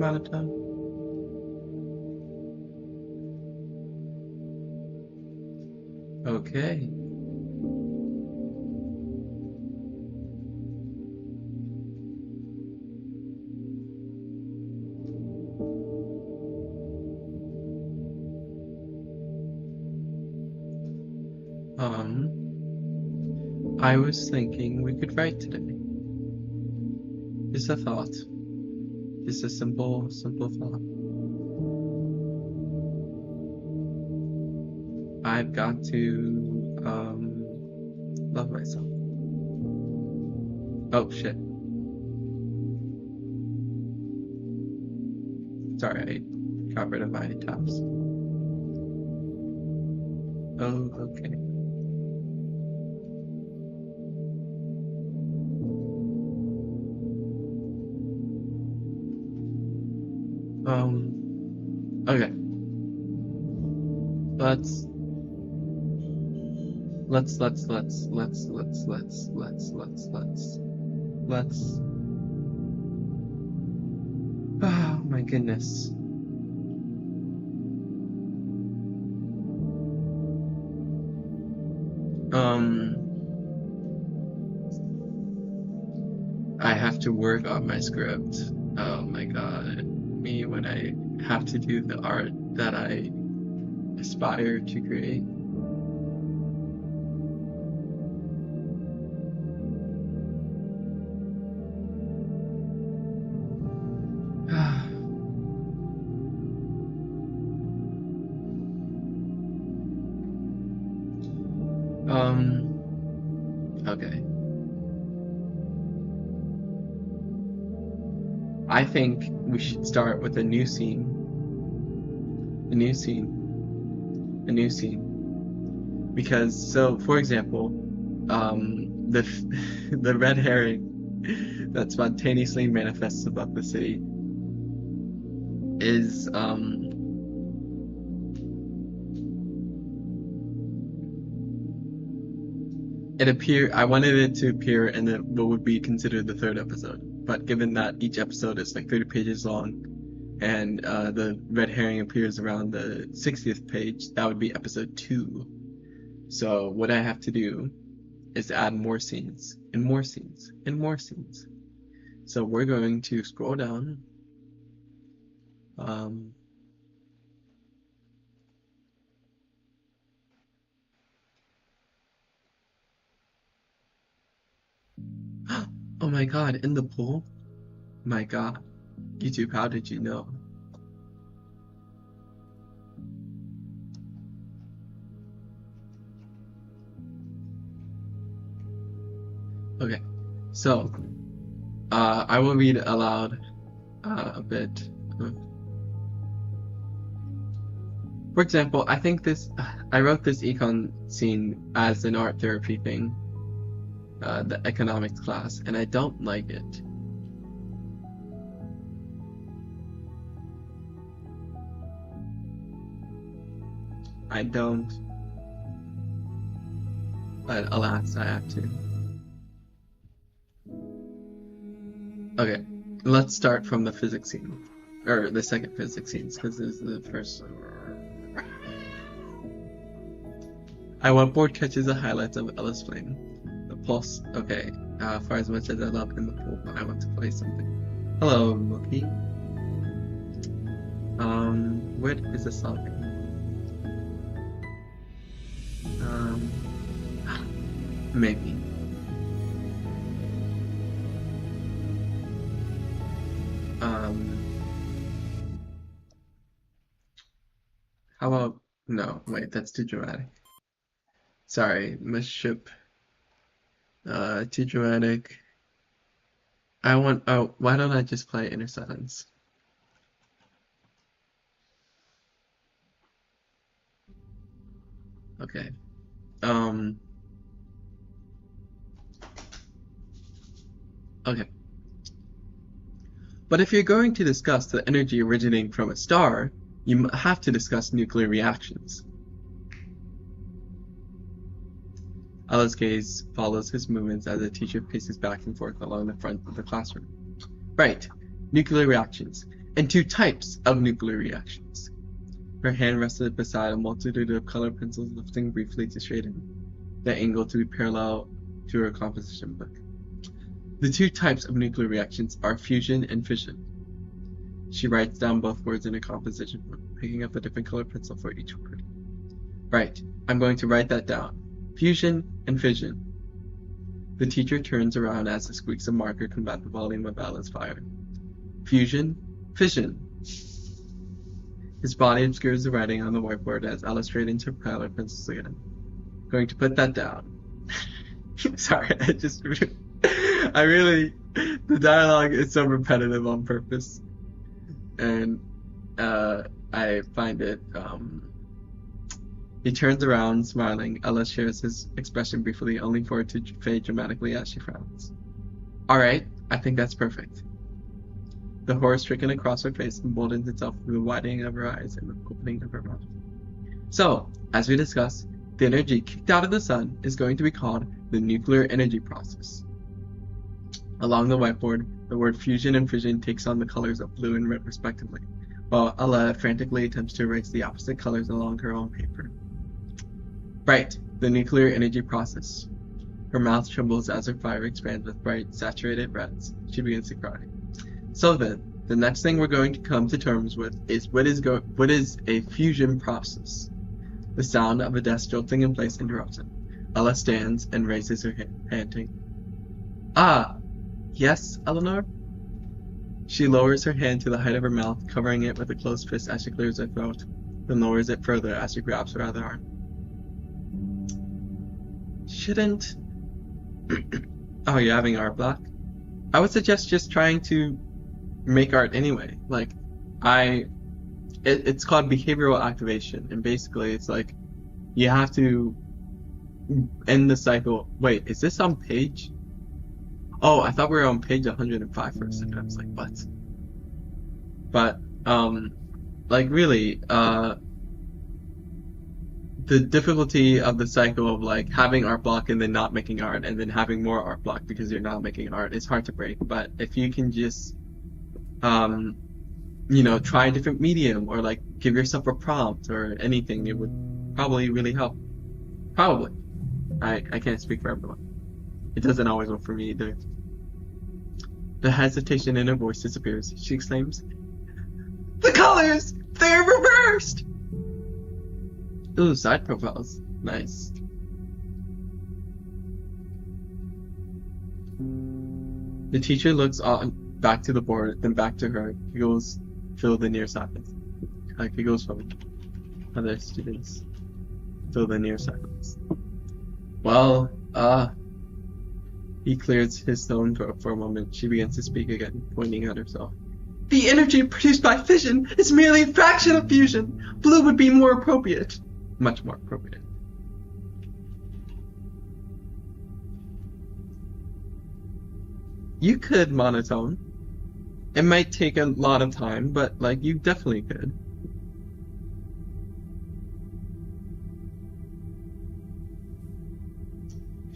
monotone. Okay. I was thinking we could write today. Just a thought. Just a simple thought. I've got to, love myself. Oh, shit. Sorry, I got rid of my tabs. Oh, okay. Okay. Let's oh my goodness. I have to work on my script. Oh my god. Me when I have to do the art that I aspire to create. Okay. I think we should start with a new scene. A new scene. A new scene. Because, so, for example, the the red herring that spontaneously manifests above the city is, I wanted it to appear in what would be considered the third episode. But given that each episode is like 30 pages long, and the red herring appears around the 60th page, that would be episode 2. So what I have to do is add more scenes, and more scenes, and more scenes. So we're going to scroll down. Oh my god, in the pool? My god. YouTube, how did you know? Okay, so I will read aloud a bit. For example, I wrote this econ scene as an art therapy thing, the economics class, and I don't like it. I don't, but alas, I have to. Okay, let's start from the physics scene, or the second physics scene, because this is the first. I want board catches the highlights of Ella's flame. The pulse. Okay, for as much as I love in the pool, I want to play something. Hello, Mookie. What is the song? Maybe. How about, no, wait, that's too dramatic. Sorry, misship. Too dramatic. Oh, why don't I just play Inner Silence? Okay. Okay. But if you're going to discuss the energy originating from a star, you have to discuss nuclear reactions. Ella's gaze follows his movements as the teacher paces back and forth along the front of the classroom. Right, nuclear reactions. and two types of nuclear reactions. Her hand rested beside a multitude of colored pencils, lifting briefly to straighten the angle to be parallel to her composition book. The two types of nuclear reactions are fusion and fission. She writes down both words in a composition book, picking up a different colored pencil for each word. Right, I'm going to write that down. Fusion and fission. The teacher turns around as the squeaks of marker combat the volume of Ella's fire. Fusion, fission. His body obscures the writing on the whiteboard as Ella straightens her colored pencils again. Going to put that down. Sorry, the dialogue is so repetitive on purpose. And I find it, he turns around, smiling. Ella shares his expression briefly, only for it to fade dramatically as she frowns. Alright, I think that's perfect. The horror stricken across her face emboldens itself through the widening of her eyes and the opening of her mouth. So, as we discussed, the energy kicked out of the sun is going to be called the nuclear energy process. Along the whiteboard, the word fusion and fission takes on the colors of blue and red respectively, while Ella frantically attempts to erase the opposite colors along her own paper. Right, the nuclear energy process. Her mouth trembles as her fire expands with bright, saturated reds. She begins to cry. So then, the next thing we're going to come to terms with is what is a fusion process. The sound of a desk jolting in place interrupts him. Ella stands and raises her hand, panting. Ah, yes, Eleanor? She lowers her hand to the height of her mouth, covering it with a closed fist as she clears her throat, then lowers it further as she grabs her other arm. Shouldn't... Oh, you're having art block? I would suggest just trying to make art anyway. Like, it's called behavioral activation, and basically it's like, you have to end the cycle. Wait, is this on page? Oh, I thought we were on page 105 for a second. I was like, what? But, like really, the difficulty of the cycle of like having art block and then not making art and then having more art block because you're not making art is hard to break. But if you can just, try a different medium or like give yourself a prompt or anything, it would probably really help. Probably. I can't speak for everyone. It doesn't always work for me either. The hesitation in her voice disappears. She exclaims, "The colors! They're reversed!" Ooh, side profiles. Nice. The teacher looks on back to the board, then back to her. Giggles fill the near silence. Giggles from other students fill the near silence. Well, he clears his own throat for a moment. She begins to speak again, pointing at herself. The energy produced by fission is merely a fraction of fusion. Blue would be more appropriate. Much more appropriate. You could monotone. It might take a lot of time, but like you definitely could.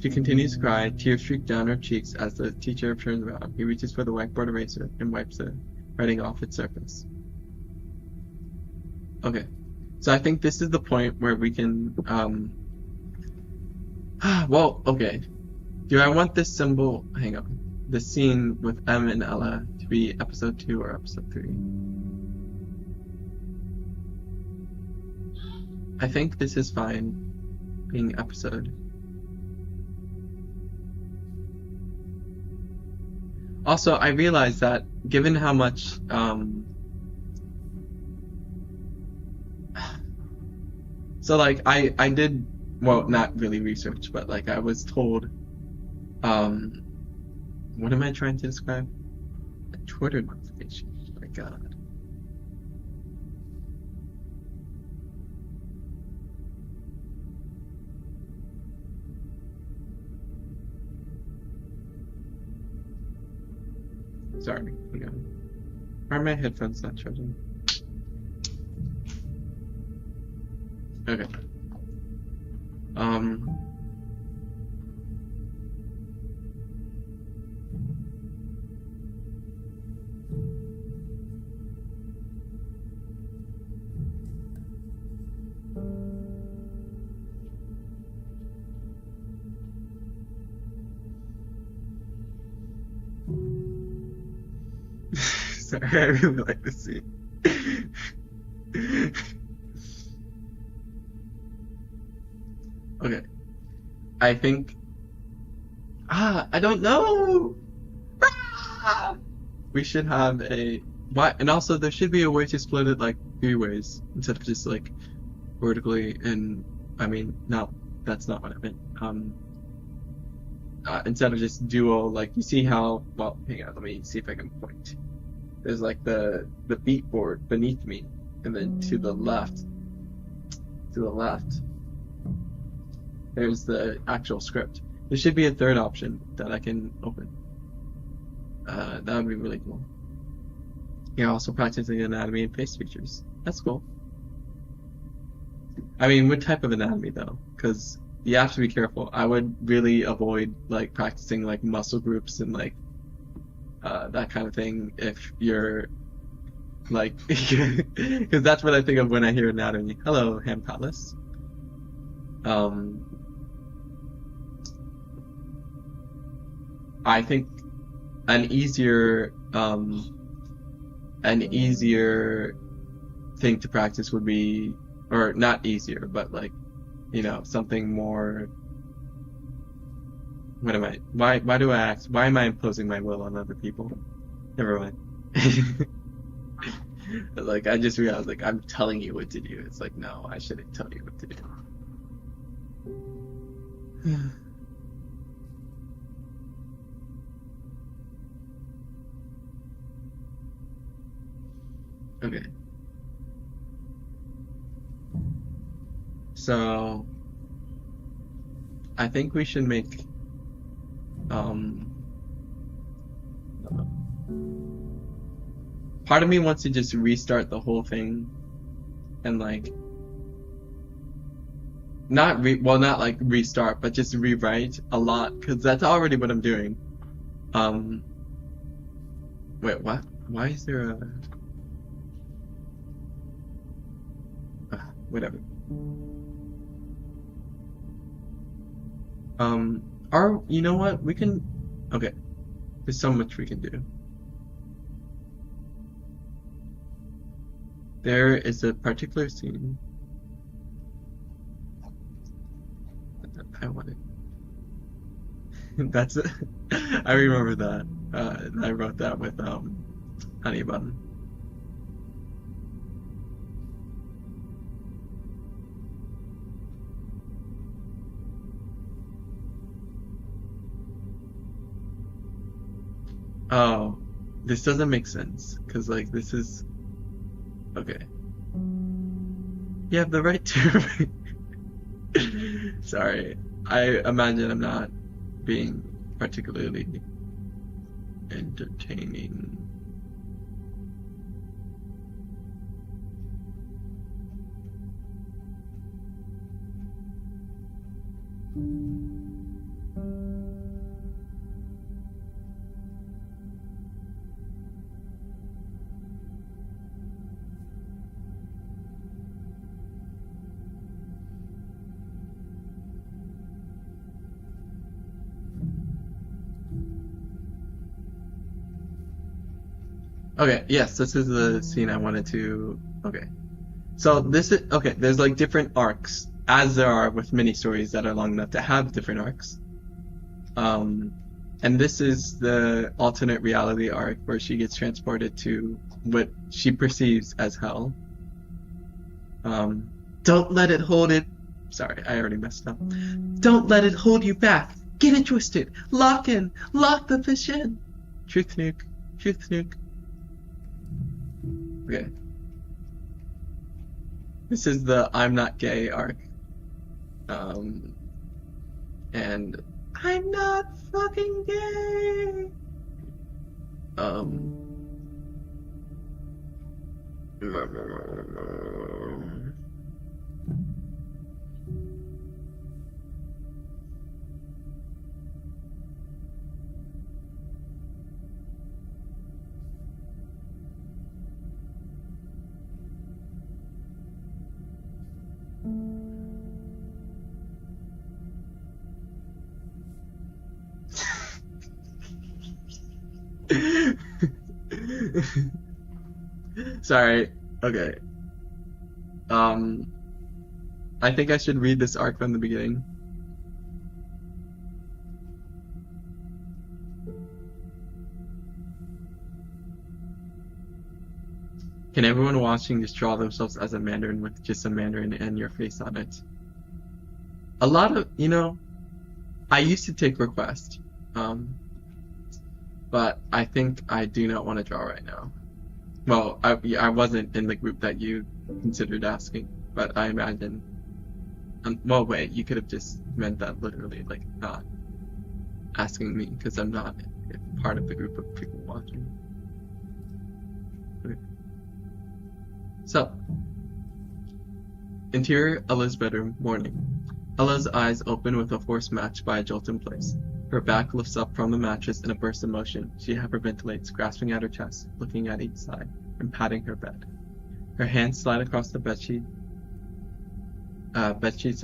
She continues to cry, tears streak down her cheeks as the teacher turns around. He reaches for the whiteboard eraser and wipes the writing off its surface. Okay, so I think this is the point where we can, well, okay. Do I want this symbol, hang on, the scene with Em and Ella to be episode 2 or episode 3? I think this is fine being episode. Also, I realized that given how much, so like I did, well, not really research, but like I was told, what am I trying to describe? A Twitter notification. Oh my god. Sorry, hang on. Why are my headphones not charging? Okay. Sorry, I really like this scene. Okay, I think. I don't know. Ah! We should have a why, and also there should be a way to split it like three ways instead of just like vertically. And I mean, no, that's not what I meant. Instead of just dual, like you see how. Well, hang on, let me see if I can point. There's like the beat board beneath me, and then to the left, there's the actual script. There should be a third option that I can open. That would be really cool. You're also practicing anatomy and face features. That's cool. I mean, what type of anatomy though? Because you have to be careful. I would really avoid like practicing like muscle groups and like that kind of thing if you're like, because that's what I think of when I hear anatomy. Hello, Ham Palace. Um, I think an easier an easier thing to practice would be, or not easier, but like, something more. What am I? Why do I act? Why am I imposing my will on other people? Never mind. Like I just realized, like I'm telling you what to do. It's like no, I shouldn't tell you what to do. Okay, so I think we should make um. Part of me wants to just restart the whole thing and like not like restart, but just rewrite a lot because that's already what I'm doing. Um, wait, what? Why is there a whatever? Or you know what? We can. Okay, there's so much we can do. There is a particular scene that I wanted. That's it. I remember that. I wrote that with Honey Bun. Oh, this doesn't make sense because like this is okay. You have the right to. Sorry, I imagine I'm not being particularly entertaining. Okay, yes, this is the scene I wanted to. Okay, so this is okay. There's like different arcs, as there are with mini stories that are long enough to have different arcs. Um, and this is the alternate reality arc where she gets transported to what she perceives as hell. Um, don't let it hold it. Sorry, I already messed up. Don't let it hold you back. Get it twisted. Lock in. Lock the fish in. Truth nuke. Truth nuke. Okay. This is the I'm not gay arc. Um, and I'm not fucking gay. Um, Sorry. Okay. I think I should read this arc from the beginning. Can everyone watching just draw themselves as a Mandarin with just a Mandarin and your face on it? A lot of, I used to take requests, but I think I do not want to draw right now. Well, I wasn't in the group that you considered asking, but I imagine. Well, wait, you could have just meant that literally, like, not asking me, because I'm not part of the group of people watching. Okay. So, interior Ella's bedroom, morning. Ella's eyes open with a forced match by a jolt in place. Her back lifts up from the mattress in a burst of motion. She hyperventilates, grasping at her chest, looking at each side, and patting her bed. Her hands slide across the bedsheets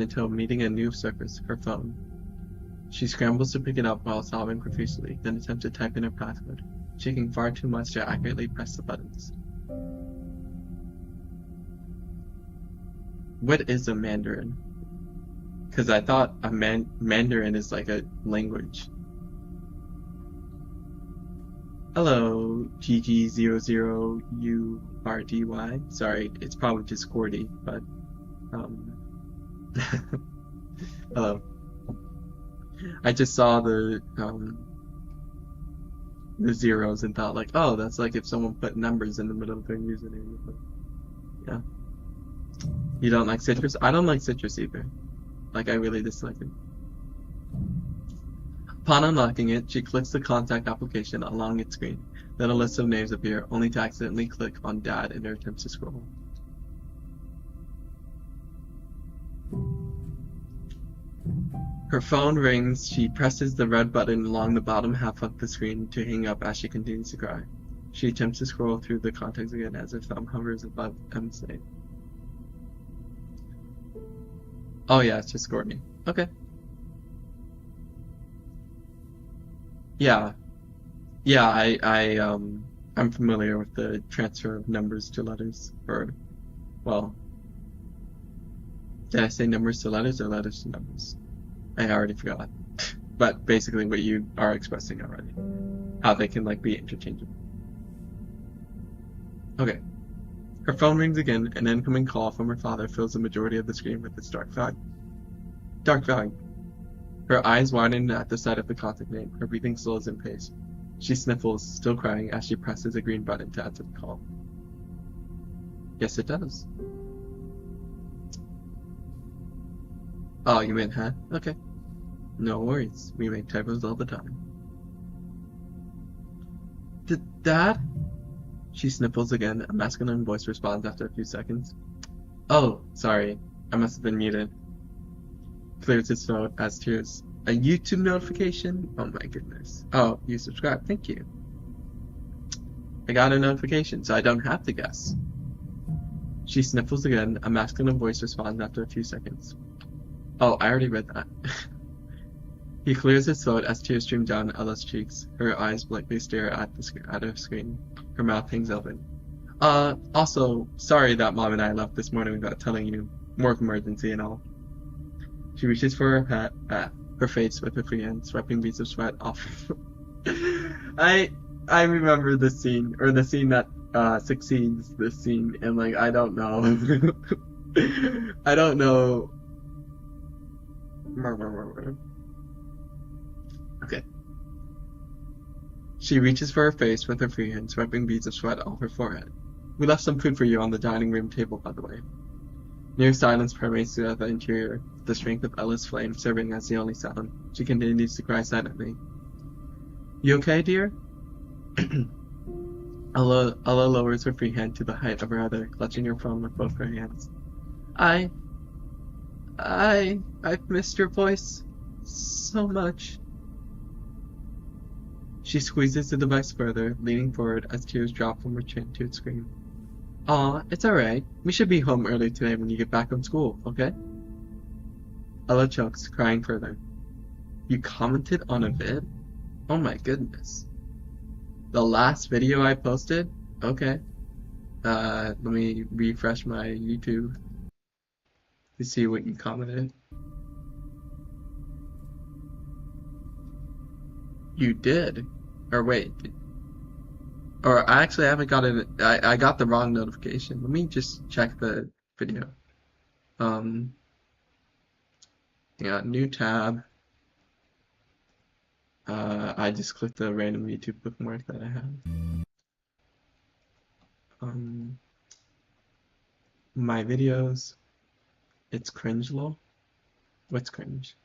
until meeting a new surface, her phone. She scrambles to pick it up while sobbing profusely, then attempts to type in her password, shaking far too much to accurately press the buttons. What is a Mandarin? Because I thought a Mandarin is like a language. Hello, GG00URDY. Sorry, it's probably just QWERTY, but hello. I just saw the zeros and thought like, oh, that's like if someone put numbers in the middle of their username. Yeah. You don't like citrus? I don't like citrus either. Like, I really dislike it. Upon unlocking it, she clicks the contact application along its screen. Then a list of names appear, only to accidentally click on Dad in her attempts to scroll. Her phone rings. She presses the red button along the bottom half of the screen to hang up as she continues to cry. She attempts to scroll through the contacts again as her thumb hovers above M's name. Oh yeah, it's just Courtney. Okay. Yeah. Yeah, I'm familiar with the transfer of numbers to letters, well, did I say numbers to letters or letters to numbers? I already forgot. But basically what you are expressing already. How they can like be interchangeable. Okay. Her phone rings again. An incoming call from her father fills the majority of the screen with its dark fog. Her eyes widen at the sight of the contact name. Her breathing slows in pace. She sniffles, still crying, as she presses a green button to answer the call. Yes, it does. Oh, you meant huh? Okay. No worries. We make typos all the time. Dad? She sniffles again. A masculine voice responds after a few seconds. Oh, sorry. I must have been muted. Clears his throat as tears. A YouTube notification? Oh my goodness. Oh, you subscribed. Thank you. I got a notification, so I don't have to guess. She sniffles again. A masculine voice responds after a few seconds. Oh, I already read that. He clears his throat as tears stream down Ella's cheeks. Her eyes blankly stare at her screen. Her mouth hangs open. Also, sorry that Mom and I left this morning without telling you. Work emergency and all. She reaches for her face with her free hand, swiping beads of sweat off. I remember this scene, or the scene that succeeds this scene, and like, I don't know. I don't know. Okay. She reaches for her face with her free hand, swiping beads of sweat off her forehead. We left some food for you on the dining room table, by the way. Near silence permeates throughout the interior, the strength of Ella's flame serving as the only sound. She continues to cry silently. You okay, dear? Ella lowers her free hand to the height of her other, clutching her phone with both her hands. I've missed your voice so much. She squeezes the device further, leaning forward as tears drop from her chin to its screen. Aw, it's alright. We should be home early today when you get back from school, okay? Ella chokes, crying further. You commented on a vid? Oh my goodness. The last video I posted? Okay. Let me refresh my YouTube to see what you commented. You did. Or wait. Or I actually haven't got it. I got the wrong notification. Let me just check the video. Um, yeah, new tab. I just clicked the random YouTube bookmark that I have. Um, my videos. It's cringe lol. What's cringe?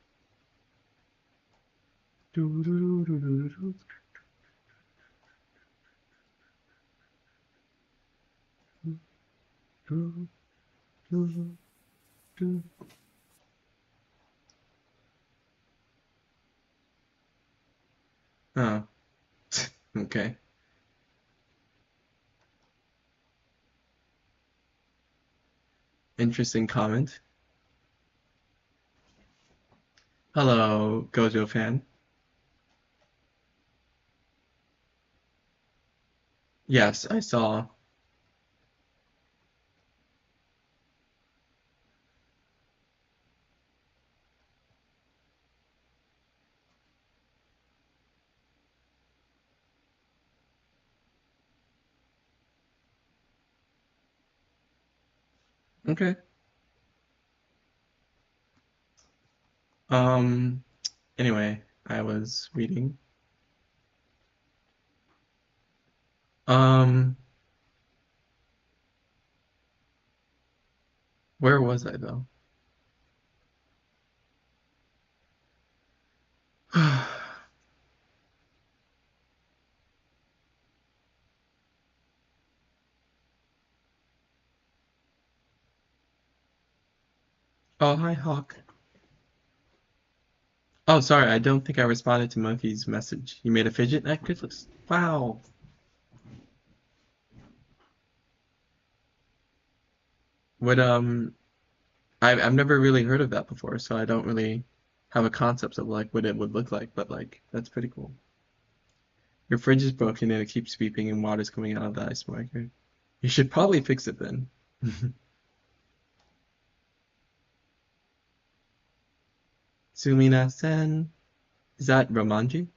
Oh, okay. Interesting comment. Hello, Gojo fan. Yes, I saw. Okay. Um, anyway, I was reading. Um, where was I though? Oh, hi, Hawk. Oh, sorry, I don't think I responded to Monkey's message. You made a fidget necklace? Wow. What, I've never really heard of that before, so I don't really have a concept of like what it would look like, but like, that's pretty cool. Your fridge is broken and it keeps beeping and water's coming out of the ice maker. You should probably fix it then. Sumina-sen. Is that Romanji?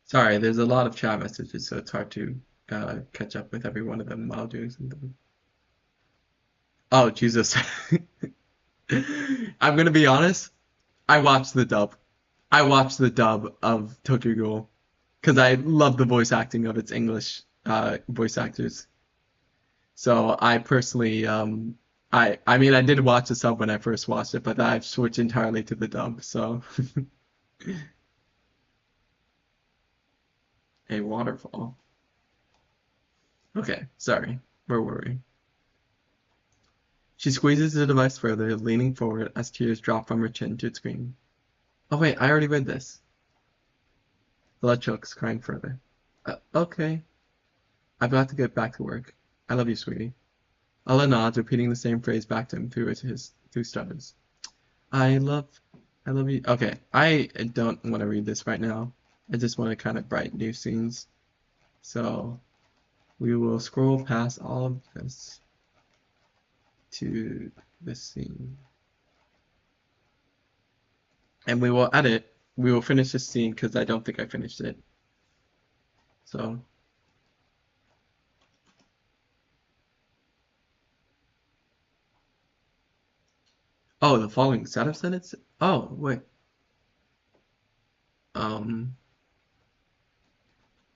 Sorry, there's a lot of chat messages, so it's hard to catch up with every one of them while doing something. Oh, Jesus. I'm gonna be honest. I watched the dub. I watched the dub of Tokyo Ghoul because I love the voice acting of its English voice actors. So I personally, I mean, I did watch the sub when I first watched it, but I've switched entirely to the dub. So a waterfall. Okay, sorry. Where were we? She squeezes the device further, leaning forward as tears drop from her chin to screen. Oh wait, I already read this. Blood chokes, crying further. Okay, I've got to get back to work. I love you, sweetie. Ella nods, repeating the same phrase back to him through stutters. I love, I love you. Okay, I don't want to read this right now. I just want to kind of brighten new scenes. So we will scroll past all of this to this scene. And we will edit. We will finish this scene because I don't think I finished it. So, oh, the following set of sentences? Oh, wait. Um,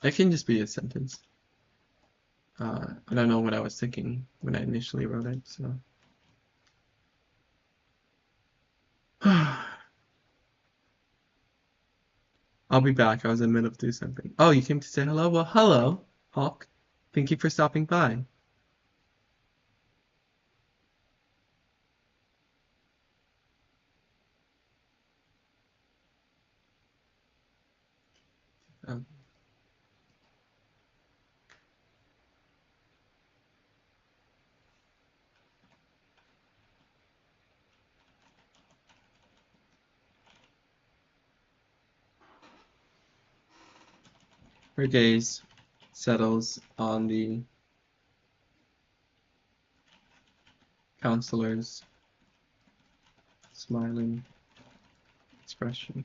it can just be a sentence. I don't know what I was thinking when I initially wrote it, so. I'll be back. I was in the middle of doing something. Oh, you came to say hello? Well, hello, Hawk. Thank you for stopping by. Um, Her gaze settles on the counselor's smiling expression.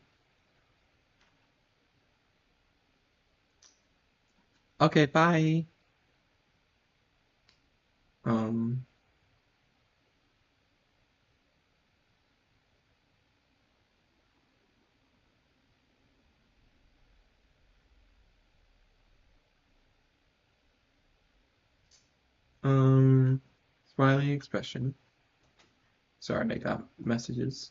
Okay, bye. Um, um, Smiling expression. Sorry, I got messages.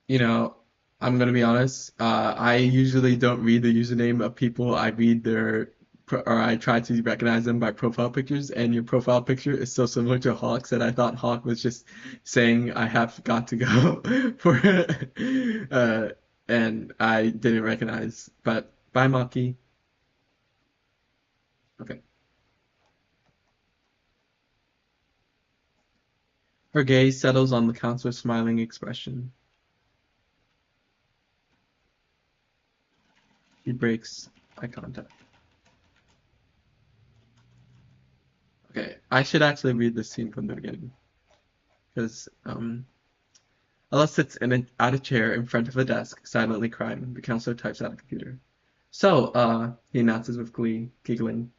You know, I'm gonna be honest. I usually don't read the username of people. I read or I try to recognize them by profile pictures. And your profile picture is so similar to Hawk's that I thought Hawk was just saying I have got to go for, uh, and I didn't recognize. But bye, Maki. Okay. Her gaze settles on the counselor's smiling expression. He breaks eye contact. Okay, I should actually read this scene from the beginning because Ella sits at a chair in front of a desk, silently crying. The counselor types at a computer. So, he announces with glee, giggling,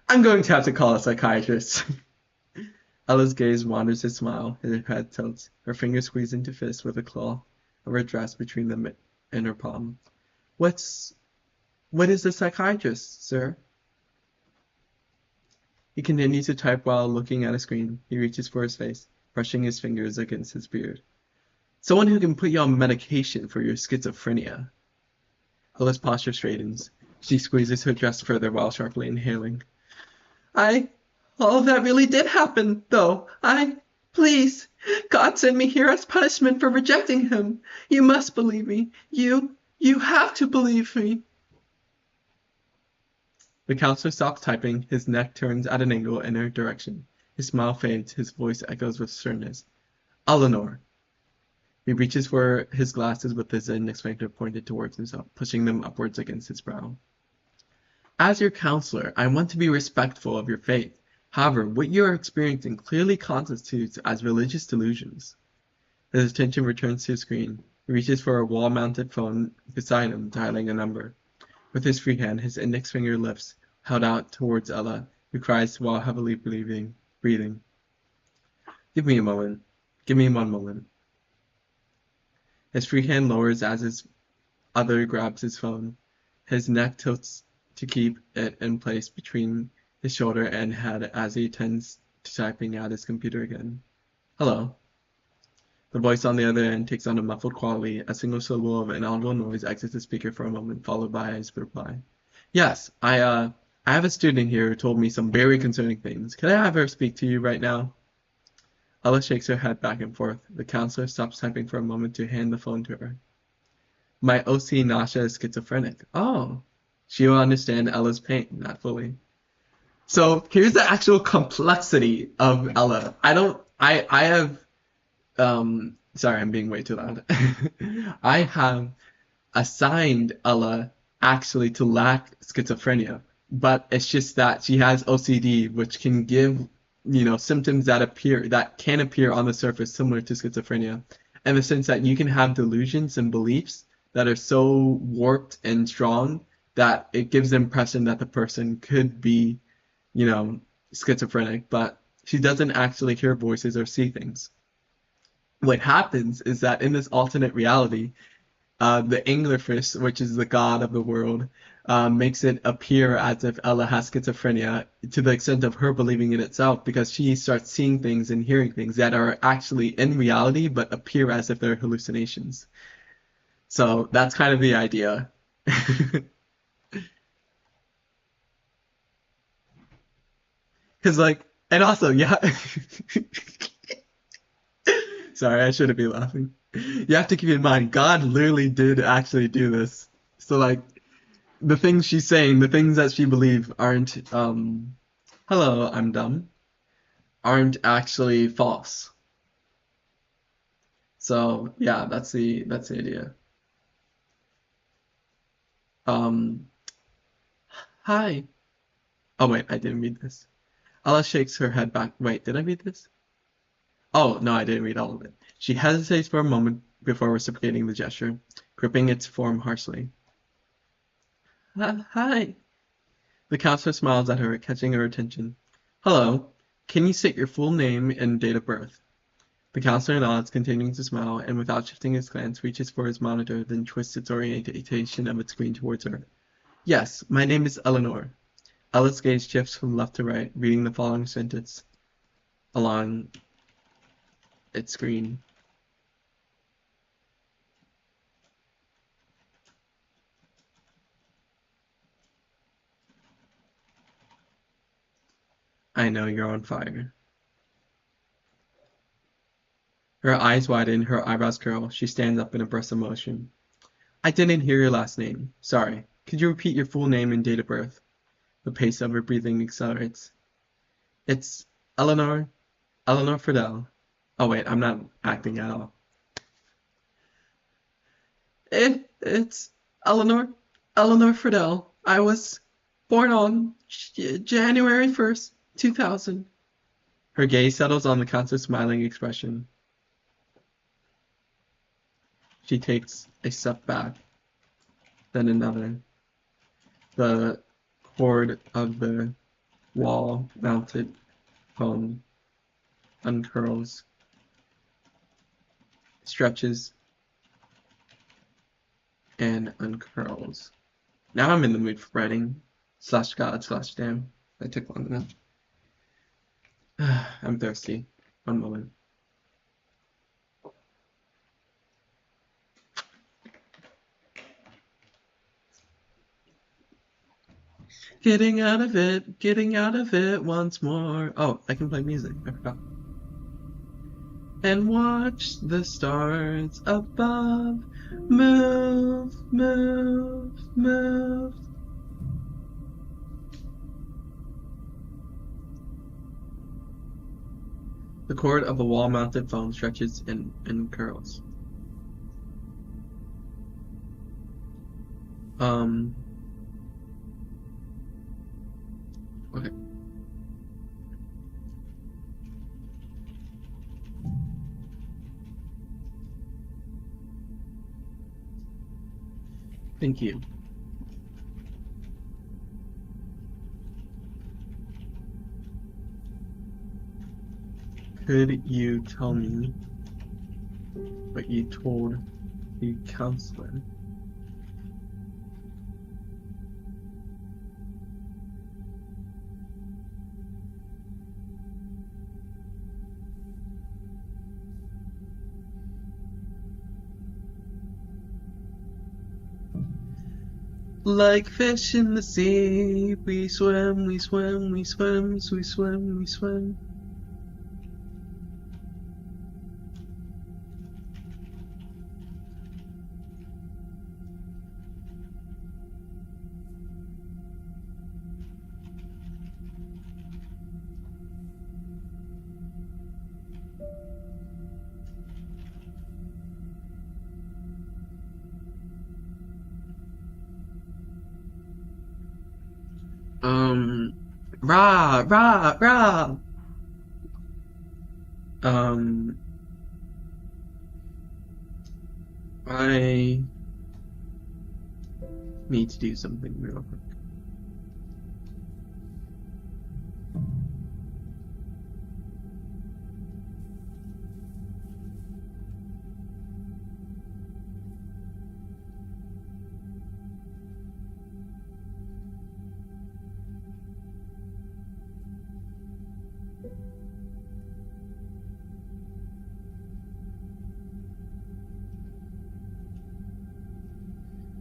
I'm going to have to call a psychiatrist. Ella's gaze wanders his smile, her head tilts, her fingers squeeze into fists with a claw of her dress between them and her palm. What is a psychiatrist, sir? He continues to type while looking at a screen. He reaches for his face, brushing his fingers against his beard. Someone who can put you on medication for your schizophrenia. Ella's posture straightens. She squeezes her dress further while sharply inhaling. All of that really did happen, though. Please, God sent me here as punishment for rejecting him. You must believe me. You have to believe me. The counselor stops typing, his neck turns at an angle in her direction. His smile fades, his voice echoes with sternness. Eleanor. He reaches for his glasses with his index finger pointed towards himself, pushing them upwards against his brow. As your counselor, I want to be respectful of your faith. However, what you are experiencing clearly constitutes as religious delusions. His attention returns to his screen. He reaches for a wall-mounted phone beside him, dialing a number. With his free hand, his index finger lifts, held out towards Ella, who cries while heavily breathing. Give me a moment. Give me one moment. His free hand lowers as his other grabs his phone. His neck tilts to keep it in place between his shoulder and head as he attends to typing at his computer again. Hello. The voice on the other end takes on a muffled quality. A single syllable of inaudible noise exits the speaker for a moment, followed by his reply. Yes, I have a student here who told me some very concerning things. Can I have her speak to you right now? Ella shakes her head back and forth. The counselor stops typing for a moment to hand the phone to her. My OC Nasha is schizophrenic. Oh. She will understand Ella's pain, not fully. So here's the actual complexity of Ella. I have sorry, I'm being way too loud. I have assigned Ella actually to lack schizophrenia, but it's just that she has OCD, which can give, symptoms that can appear on the surface similar to schizophrenia, in the sense that you can have delusions and beliefs that are so warped and strong that it gives the impression that the person could be, schizophrenic, but she doesn't actually hear voices or see things. What happens is that in this alternate reality, the anglerfish, which is the god of the world, makes it appear as if Ella has schizophrenia to the extent of her believing it itself, because she starts seeing things and hearing things that are actually in reality but appear as if they're hallucinations. So that's kind of the idea. Because, and also, yeah. Sorry, I shouldn't be laughing. You have to keep in mind, God literally did actually do this. So, the things she's saying, the things that she believes aren't hello, I'm dumb, aren't actually false. So yeah, that's the idea. Um, hi. Oh wait, I didn't read this. Ella shakes her head back. Wait, did I read this? Oh no, I didn't read all of it. She hesitates for a moment before reciprocating the gesture, gripping its form harshly. Hi. The counselor smiles at her, catching her attention. Hello. Can you state your full name and date of birth? The counselor nods, continuing to smile, and without shifting his glance, reaches for his monitor, then twists its orientation of its screen towards her. Yes, my name is Eleanor. Ella's gaze shifts from left to right, reading the following sentence along its screen. I know you're on fire. Her eyes widen, her eyebrows curl. She stands up in a burst of emotion. I didn't hear your last name. Sorry. Could you repeat your full name and date of birth? The pace of her breathing accelerates. It's Eleanor. Eleanor Friedel. Oh wait, I'm not acting at all. It's Eleanor. Eleanor Friedel. I was born on January 1st, 2000. Her gaze settles on the counselor's smiling expression. She takes a step back, then another. The cord of the wall-mounted phone uncurls, stretches, and uncurls. Now I'm in the mood for writing. Slash God, slash damn. That took long enough. I'm thirsty. One moment. Getting out of it once more. Oh, I can play music. I forgot. And watch the stars above move, move, move. The cord of a wall-mounted phone stretches and curls. Okay. Thank you. Could you tell me what you told the counselor? Like fish in the sea, we swim, we swim, we swim, we swim, we swim. Rah, rah, rah. I need to do something real quick.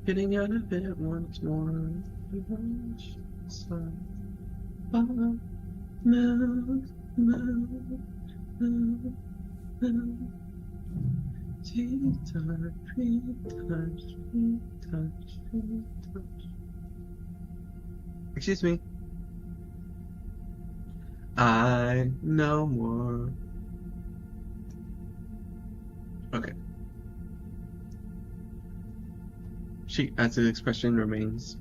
Getting out of it once more. Move, move, move, move. Tea time, free touch, free touch, free touch. Excuse me. I know more. Okay. She as the expression remains.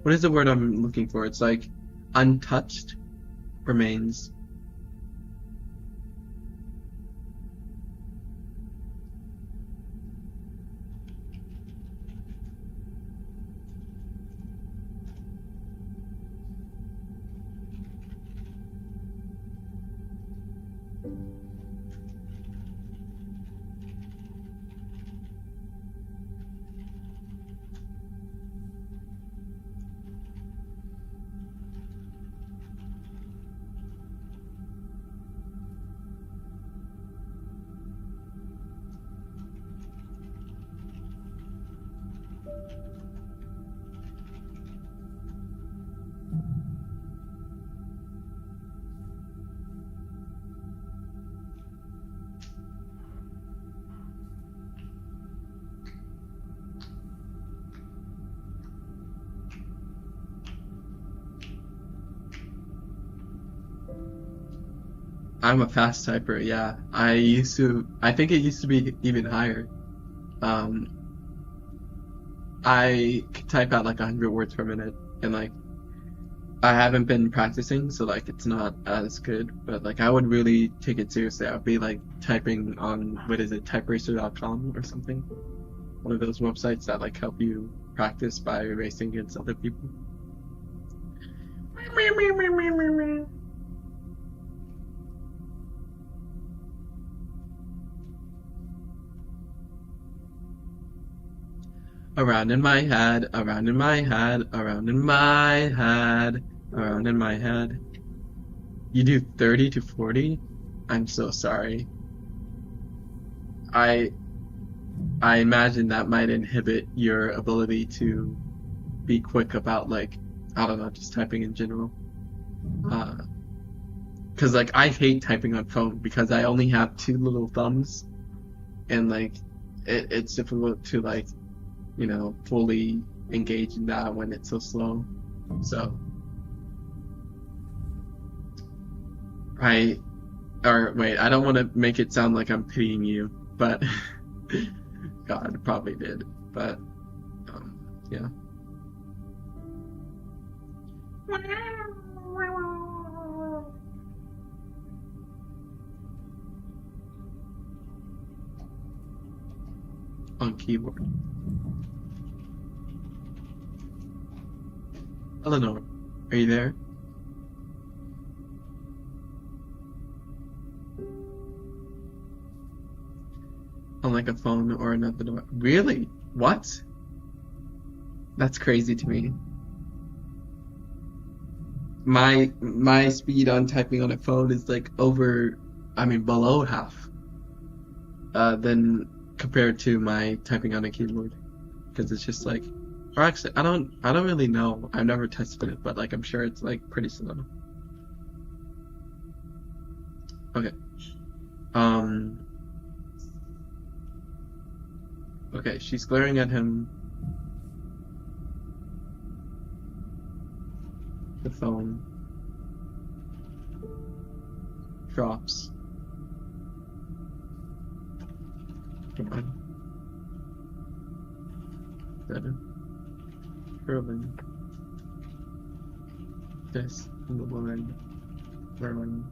What is the word I'm looking for? It's like untouched remains. I'm a fast typer, yeah. I think it used to be even higher. Um, I could type out like 100 words per minute, and like, I haven't been practicing, so like, it's not as good, but like, I would really take it seriously. I would be like typing on, what is it, typeracer.com or something? One of those websites that like help you practice by racing against other people. Around in my head, around in my head, around in my head, around in my head. You do 30 to 40? I'm so sorry. I I imagine that might inhibit your ability to be quick about like, I don't know, just typing in general. Uh, 'Cause like I hate typing on phone because I only have two little thumbs and like it's difficult to like, fully engage in that when it's so slow. So I, or wait, I don't want to make it sound like I'm pitying you, but God probably did. But yeah. On keyboard. Eleanor, are you there? On like a phone or another device. Really? What? That's crazy to me. My speed on typing on a phone is like over, I mean below half, than compared to my typing on a keyboard. Because it's just like, or actually, I don't really know. I've never tested it, but like I'm sure it's like pretty slow. Okay. Um. Okay, she's glaring at him. The phone drops. Come on. Seven. Curling. This in the line. Curling.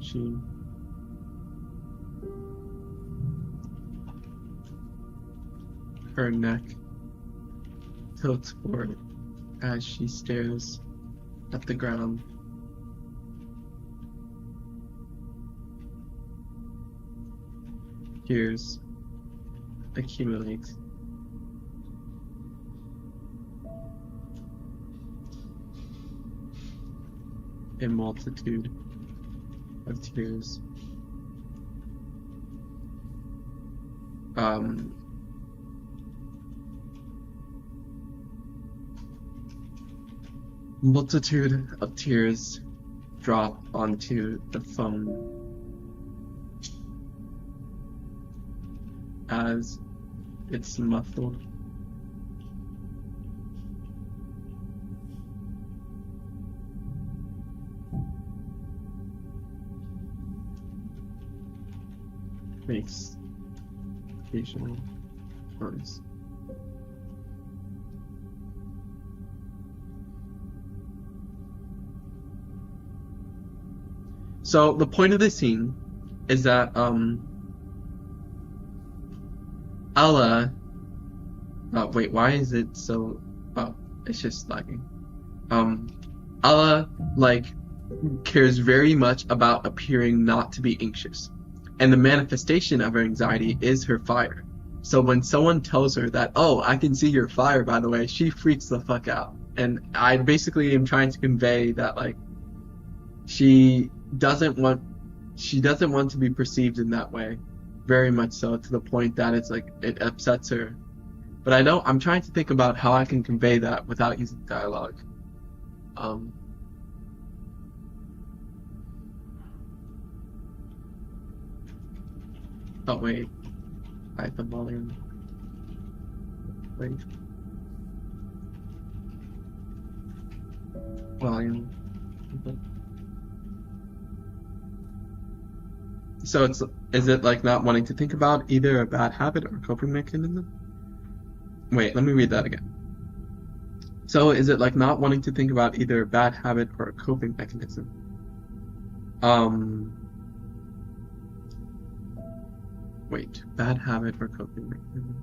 She. Her neck tilts forward as she stares at the ground. Tears accumulate. A multitude of tears. Multitude of tears drop onto the phone as It's muffled. Makes occasional noise. So the point of the scene is that Ella. Oh wait, why is it so? Oh, it's just lagging. Ella cares very much about appearing not to be anxious, and the manifestation of her anxiety is her fire. So when someone tells her that, oh, I can see your fire, by the way, she freaks the fuck out. And I basically am trying to convey that she doesn't want to be perceived in that way, very much so, to the point that it upsets her. But I'm trying to think about how I can convey that without using dialogue. Oh wait, I have the volume. Wait. Volume. So is it not wanting to think about either a bad habit or coping mechanism? Wait, let me read that again. So is it not wanting to think about either a bad habit or a coping mechanism? Wait, bad habit or coping mechanism?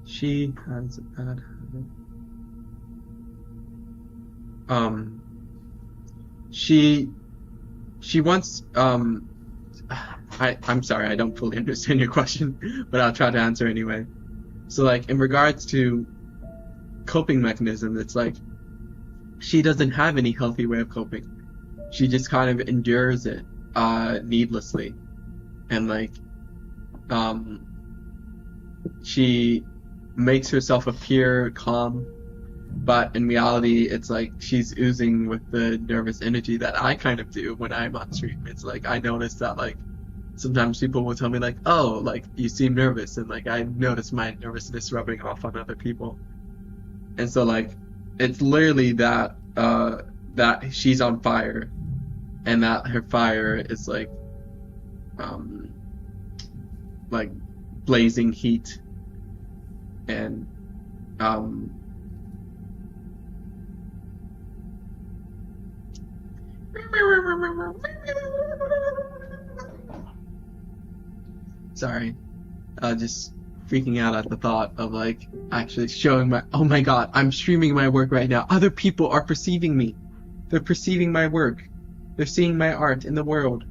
She has a bad habit. She wants, I'm sorry, I don't fully understand your question, but I'll try to answer anyway. So in regards to coping mechanism, it's she doesn't have any healthy way of coping. She just kind of endures it, needlessly. And she makes herself appear calm, but in reality, it's she's oozing with the nervous energy that I kind of do when I'm on stream. It's I notice that sometimes people will tell me oh, you seem nervous, and I notice my nervousness rubbing off on other people. And so it's literally that that she's on fire, and that her fire is blazing heat, and sorry, just freaking out at the thought of actually showing oh my god, I'm streaming my work right now. Other people are perceiving me. They're perceiving my work. They're seeing my art in the world.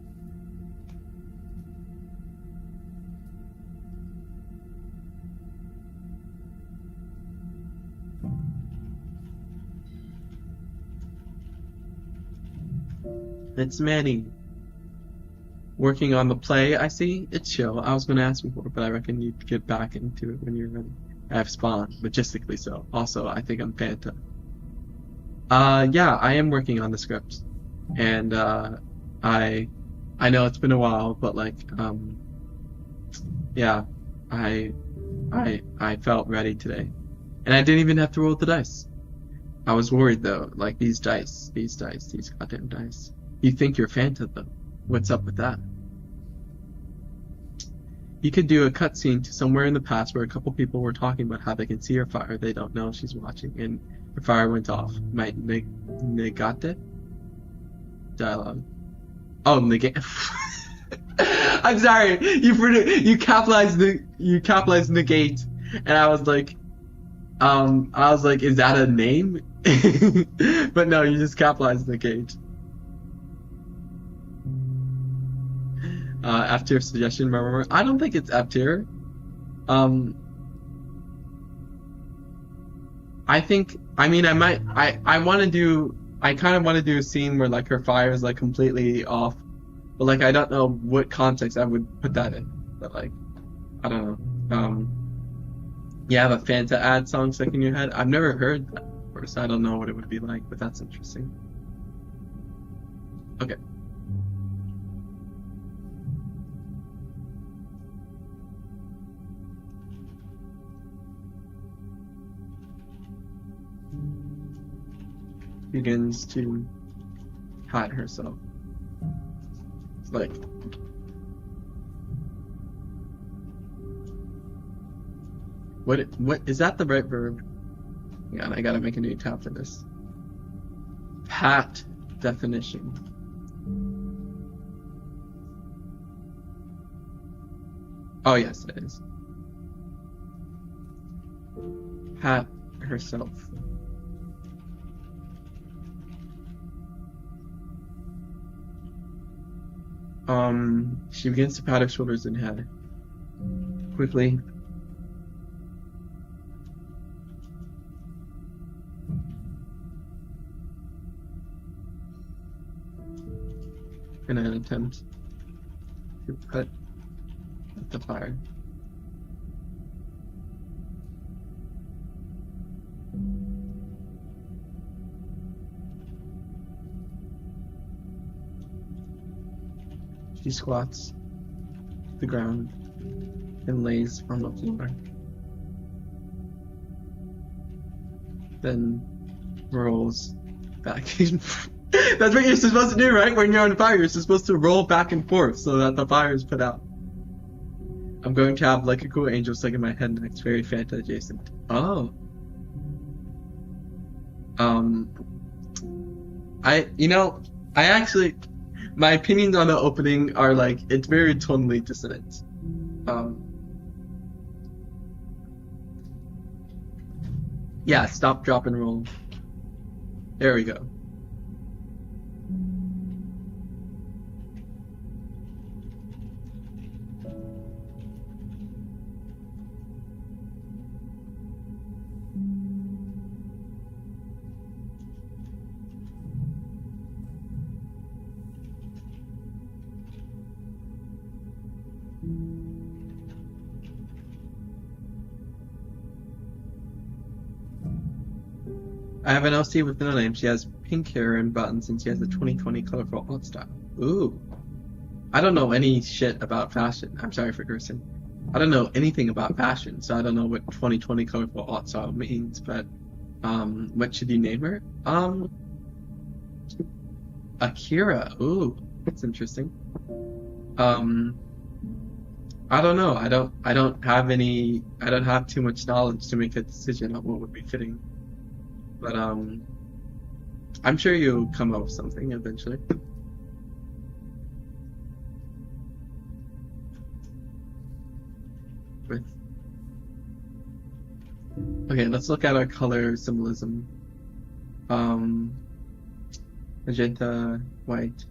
It's Manny. Working on the play, I see. It's chill. I was going to ask before, but I reckon you'd get back into it when you're ready. I have Spawn, logistically so. Also, I think I'm Fanta. Yeah, I am working on the script. And, I know it's been a while, but yeah, I felt ready today. And I didn't even have to roll the dice. I was worried though, these goddamn dice. You think you're Fanta though. What's up with that? You could do a cutscene to somewhere in the past where a couple people were talking about how they can see her fire. They don't know she's watching, and her fire went off. Might negate? Dialogue. Oh, negate. I'm sorry. You capitalized negate, and I was is that a name? But no, you just capitalized negate. F tier suggestion, remember? I don't think it's F tier. I think, I mean, I kind of want to do a scene where her fire is completely off, but I don't know what context I would put that in. But I don't know. You have a Fanta ad song stuck in your head? I've never heard that before, so I don't know what it would be like, but that's interesting. Okay. begins to pat herself. It's like, what is that the right verb? Yeah, I gotta make a new tab for this. Pat definition. Oh yes, it is. Pat herself. She begins to pat her shoulders and head. Quickly. In an attempt to put out the fire. She squats to the ground and lays on the floor. Then rolls back in. That's what you're supposed to do, right? When you're on fire, you're supposed to roll back and forth so that the fire is put out. I'm going to have like a cool angel stuck in my head next, very Fanta adjacent. Oh. I actually, my opinions on the opening are like, it's very tonally dissonant. Yeah, stop, drop, and roll. There we go. I have an LC with no name. She has pink hair and buttons, and she has a 2020 colorful alt style. Ooh. I don't know any shit about fashion. I'm sorry for cursing. I don't know anything about fashion, so I don't know what 2020 colorful alt style means, but, what should you name her? Akira. Ooh, that's interesting. I don't know. I don't have too much knowledge to make a decision on what would be fitting. But, I'm sure you'll come up with something eventually. Okay, let's look at our color symbolism. Magenta, white.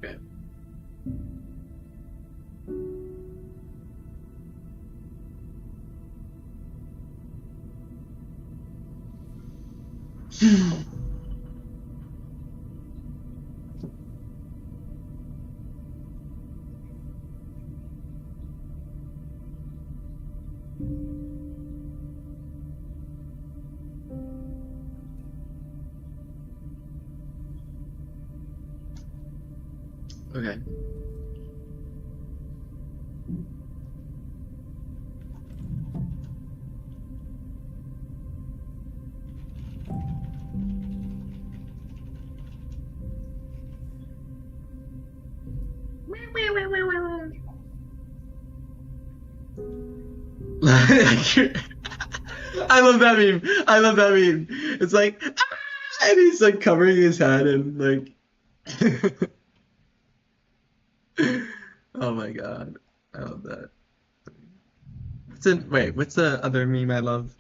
Okay. Okay. I love that meme. I love that meme. It's like, "Ah!" And he's like covering his head and like. Oh my god, I love that. What's the other meme I love?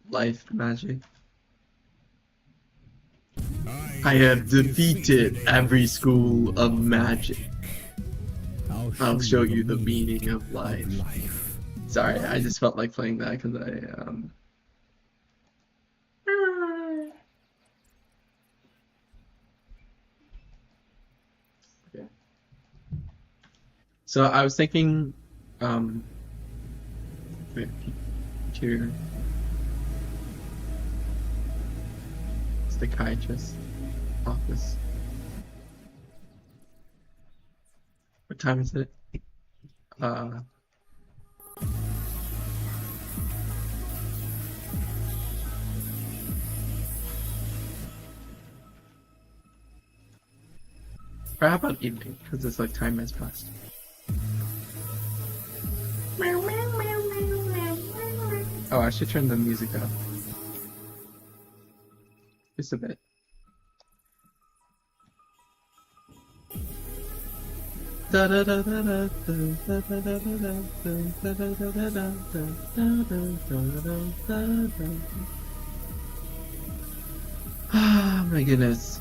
Life magic. I have defeated every school of magic. I'll show you the meaning of life. Sorry, I just felt like playing that because Okay. So I was thinking, wait, here, psychiatrist office. What time is it? Uh, or how about evening? Because it's like time has passed. Oh, I should turn the music up. Just a bit. Ah, my goodness.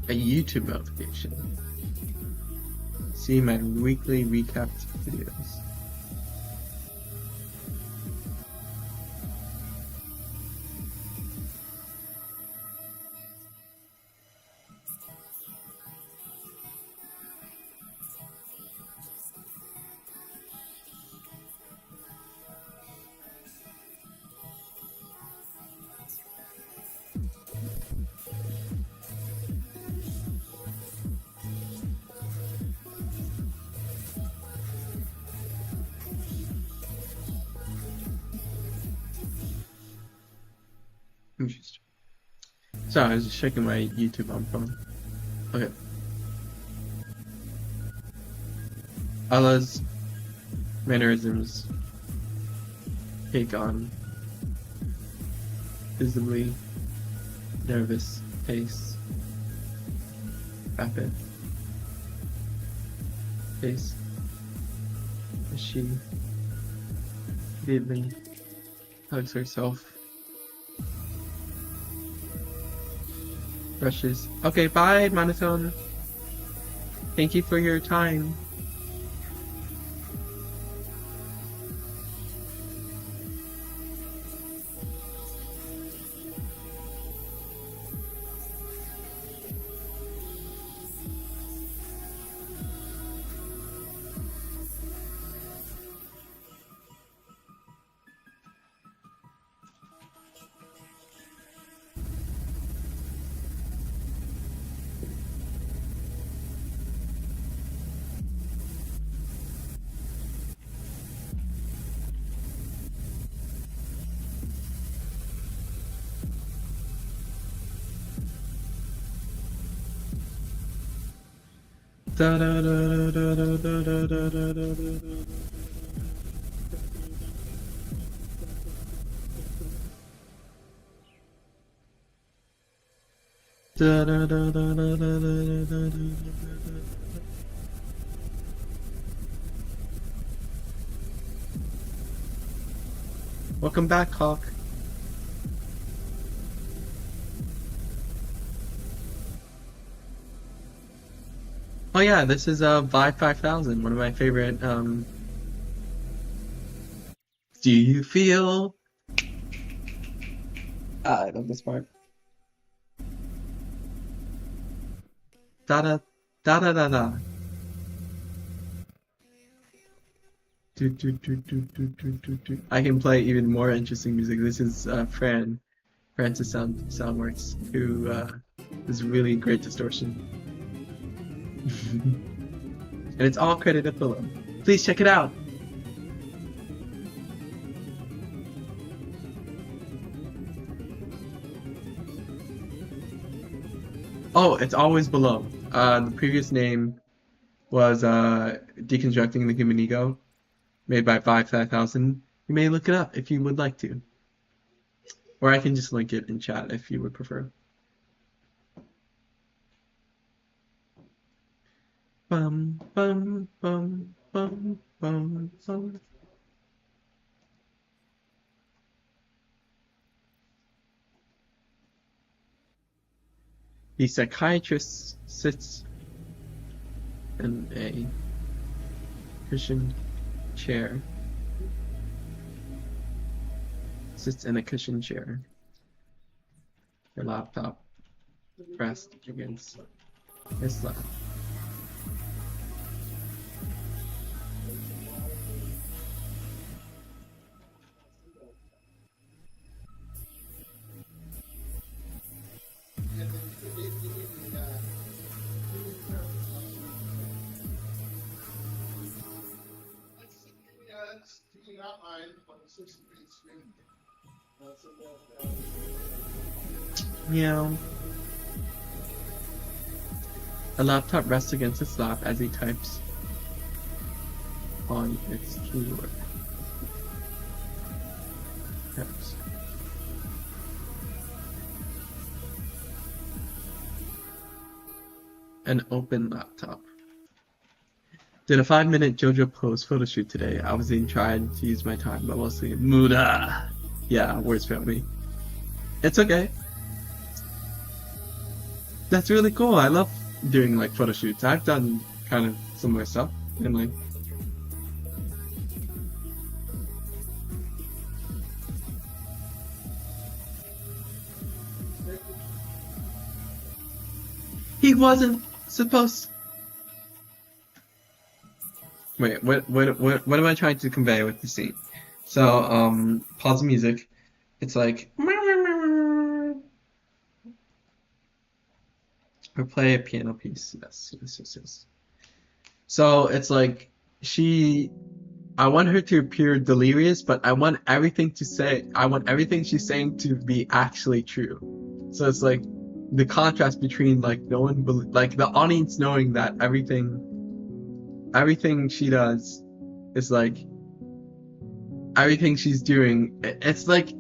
A YouTube notification. See my weekly recapped videos. Interesting. Sorry, I was just checking my YouTube on phone. Okay. Allah's mannerisms take on visibly nervous pace, rapid pace, as she vividly hugs herself, brushes. Okay, bye, monotone. Thank you for your time. Da da da da da da da da da da da. Da da da da da da da da da. Welcome back, Hawk. Oh yeah, this is Vibe 5000, one of my favorite. Do you feel? I love this part. Da da da da da da. Do, do, do, do, do, do, do, do. I can play even more interesting music. This is Francis Soundworks, who is really great distortion. And it's all credited below. Please check it out. Oh, it's always below. The previous name was Deconstructing the Human Ego, made by Vibe 5000. You may look it up if you would like to. Or I can just link it in chat if you would prefer. Bum, bum, bum, bum, bum, bum. The psychiatrist sits in a cushioned chair sits in a cushion chair. Her laptop pressed against his lap. Meow. A laptop rests against his lap as he types on its keyboard. Types. An open laptop. Did a 5-minute JoJo pose photo shoot today. I was trying to use my time, but mostly Muda. Yeah, words failed me. It's okay. That's really cool. I love doing like photo shoots. I've done kind of similar stuff and like he wasn't supposed. Wait, what am I trying to convey with the scene? So, pause the music. It's like or play a piano piece. Yes. So it's like I want her to appear delirious, but I want everything she's saying to be actually true. So it's like the contrast between like like the audience knowing that everything she does is like everything she's doing. It's like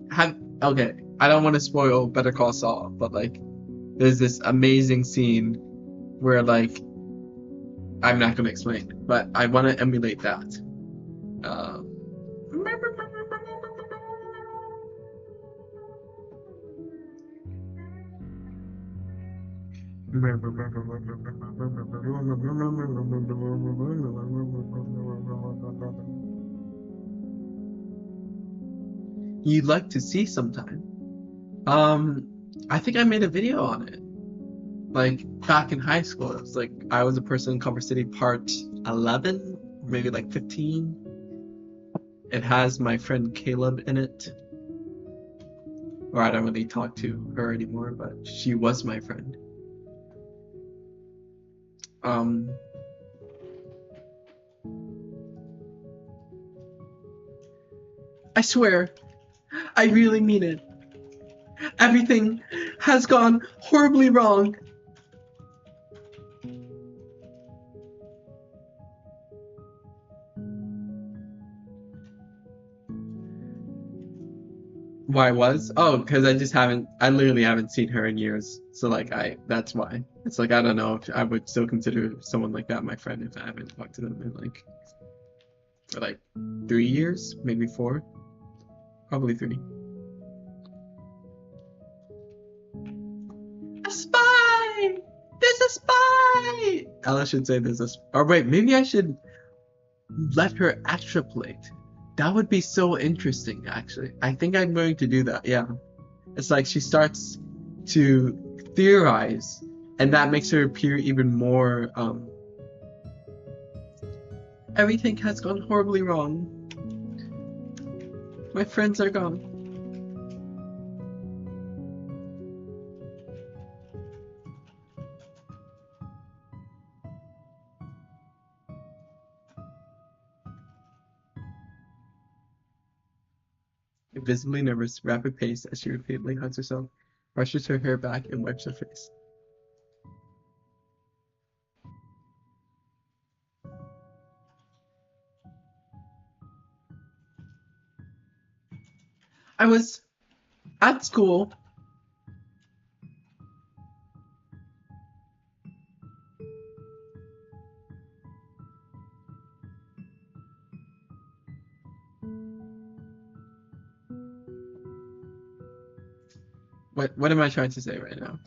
okay. I don't want to spoil Better Call Saul, but like there's this amazing scene where like I'm not gonna explain, but I want to emulate that. You'd like to see sometime. I think I made a video on it. Like back in high school. It was like I was a person in Culver City part 11, maybe like 15. It has my friend Caleb in it. Or I don't really talk to her anymore, but she was my friend. I swear, I really mean it. Everything has gone horribly wrong. Why was? Oh, because I literally haven't seen her in years. So like that's why. It's like I don't know if I would still consider someone like that my friend if I haven't talked to them in like for like 3 years, maybe 4, probably 3. A spy! There's a spy! Ella should say there's a or wait, maybe I should let her extrapolate. That would be so interesting, actually. I think I'm going to do that, yeah. It's like she starts to theorize, and that makes her appear even more, everything has gone horribly wrong. My friends are gone. Visibly nervous, rapid pace as she repeatedly hugs herself, brushes her hair back, and wipes her face. I was at school. What am I trying to say right now?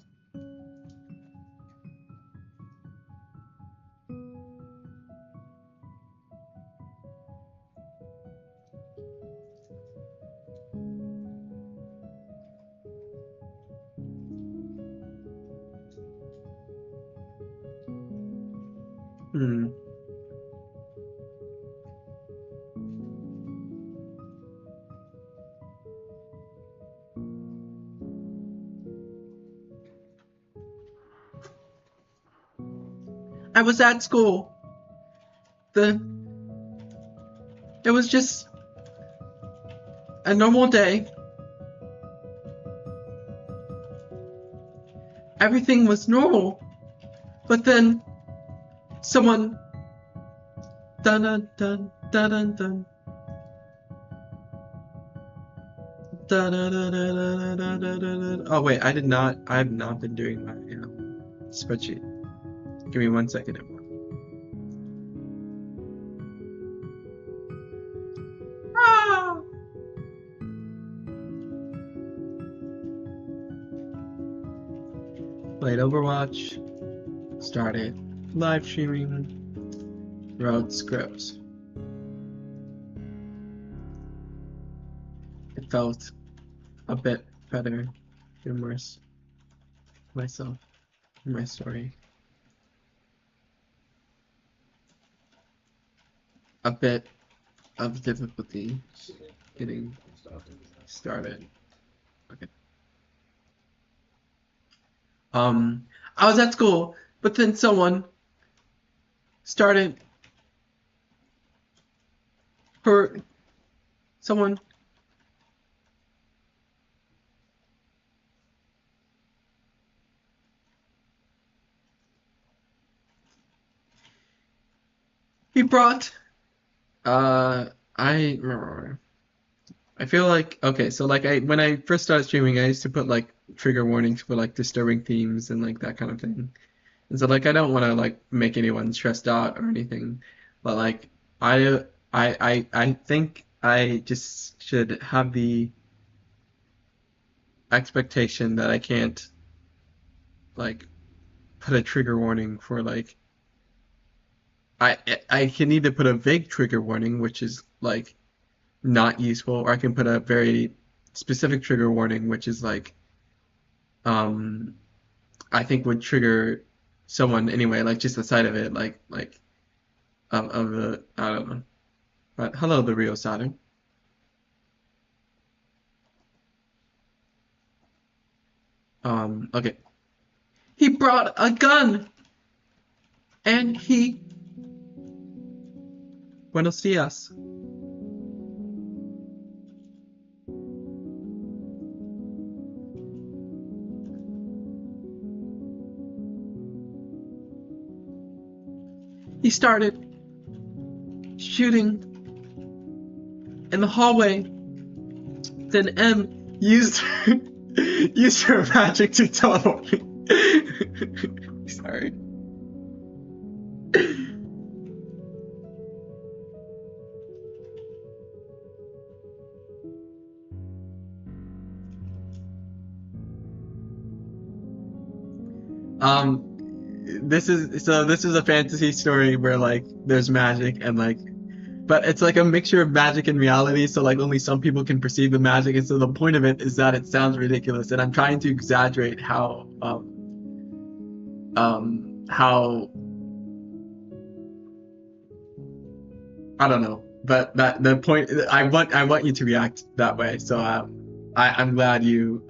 Hmm. I was at school. The It was just a normal day. Everything was normal. But then someone dun dun dun dun dun dun dun dun dun dun dun dun dun. Oh wait, I have not been doing my spreadsheet. Give me 1 second, everyone. Ah! Played Overwatch. Started live streaming. Wrote scripts. It felt a bit better to immerse myself in my story. A bit of difficulty getting started. Okay. I was at school, but then started her someone he brought I remember. I feel like okay, so like I when I first started streaming, I used to put like trigger warnings for like disturbing themes and like that kind of thing. And so like I don't want to like make anyone stressed out or anything, but like I I think I just should have the expectation that I can't like put a trigger warning for like I I can either put a vague trigger warning, which is like not useful, or I can put a very specific trigger warning, which is like um I think would trigger someone anyway, like just the sight of it, like of the I don't know. But hello, the real Saturn. Okay. He brought a gun, and he buenos dias. He started shooting in the hallway. Then M used used her magic to teleport me. Sorry. Um, this is a fantasy story where like there's magic and like, but it's like a mixture of magic and reality. So like only some people can perceive the magic, and so the point of it is that it sounds ridiculous, and I'm trying to exaggerate how I don't know, but that the point I want you to react that way. So I'm glad you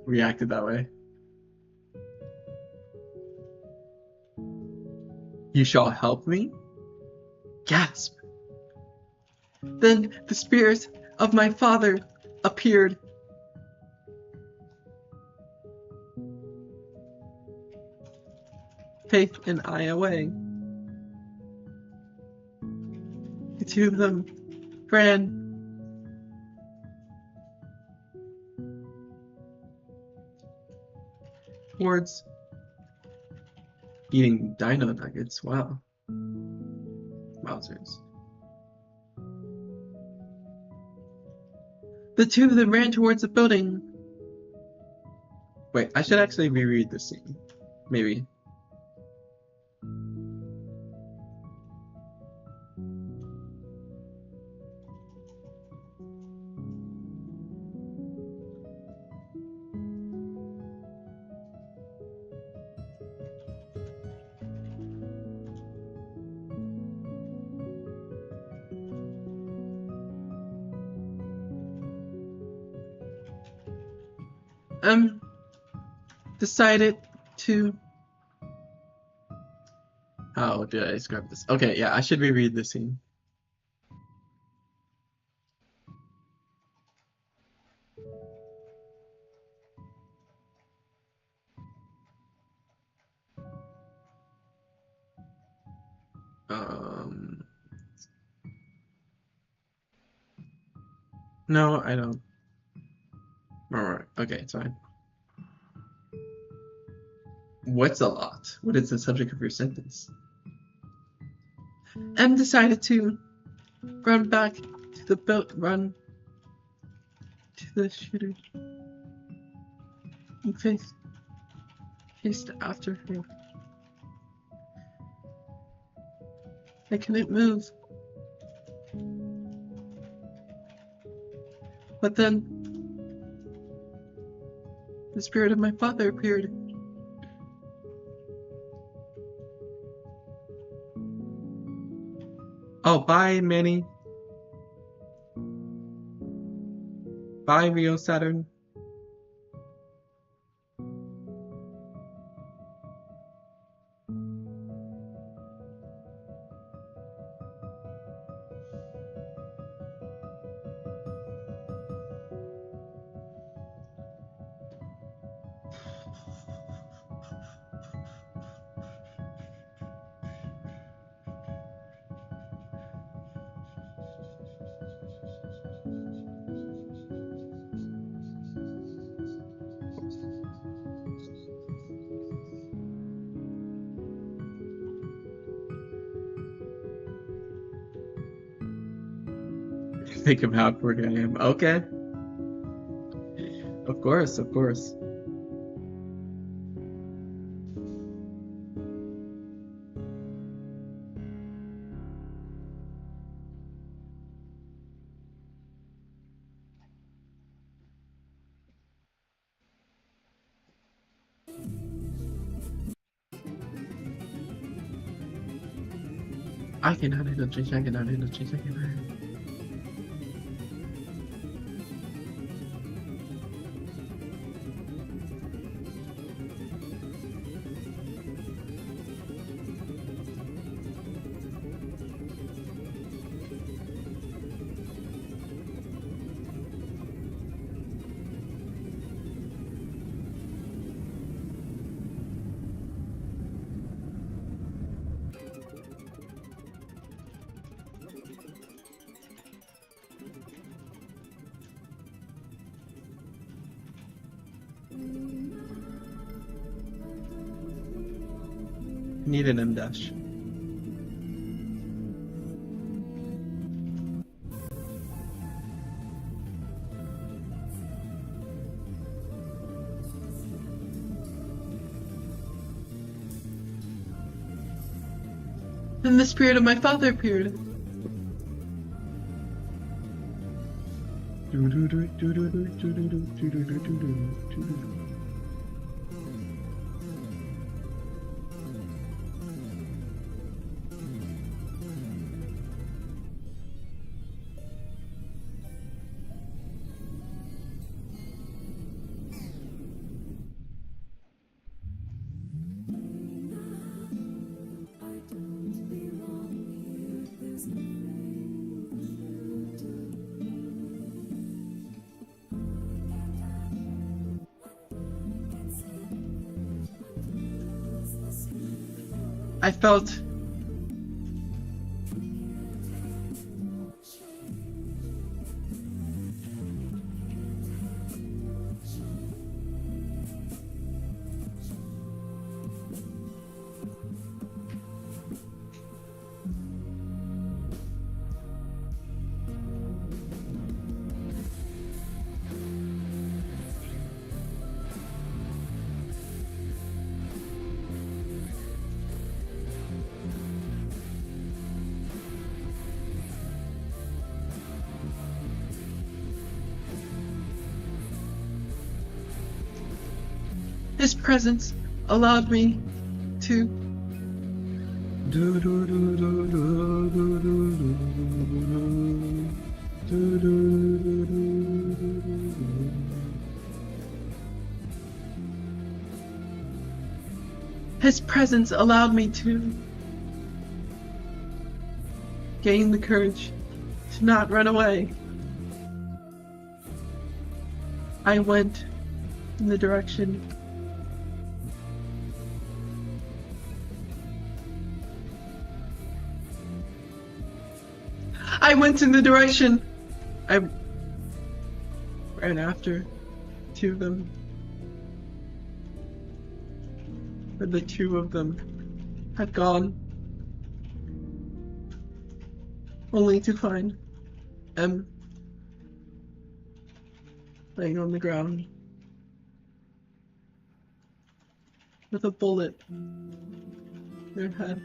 reacted that way. You shall help me? Gasp. Then the spirit of my father appeared. Faith and I away. The two of them ran towards eating dino nuggets. Wow. Wowzers. The two of them ran towards the building. Wait, I should actually reread this scene. Maybe. decided to. How did I describe this? Okay, yeah, I should reread the scene. Um, no, I don't. Alright, okay, it's fine. What's a lot? What is the subject of your sentence? M decided to run back to the boat, run to the shooter. He chased after her. I couldn't move. But then the spirit of my father appeared. Oh, bye, Manny. Bye, Rio Saturn. Think of how awkward I am. Okay. Of course, of course. I cannot handle change, I cannot handle change, I cannot handle. Need an M dash. Then the spirit of my father appeared. I felt his presence allowed me to His presence allowed me to gain the courage to not run away. I went in the direction I ran after two of them. But the two of them had gone, only to find M laying on the ground with a bullet in her head.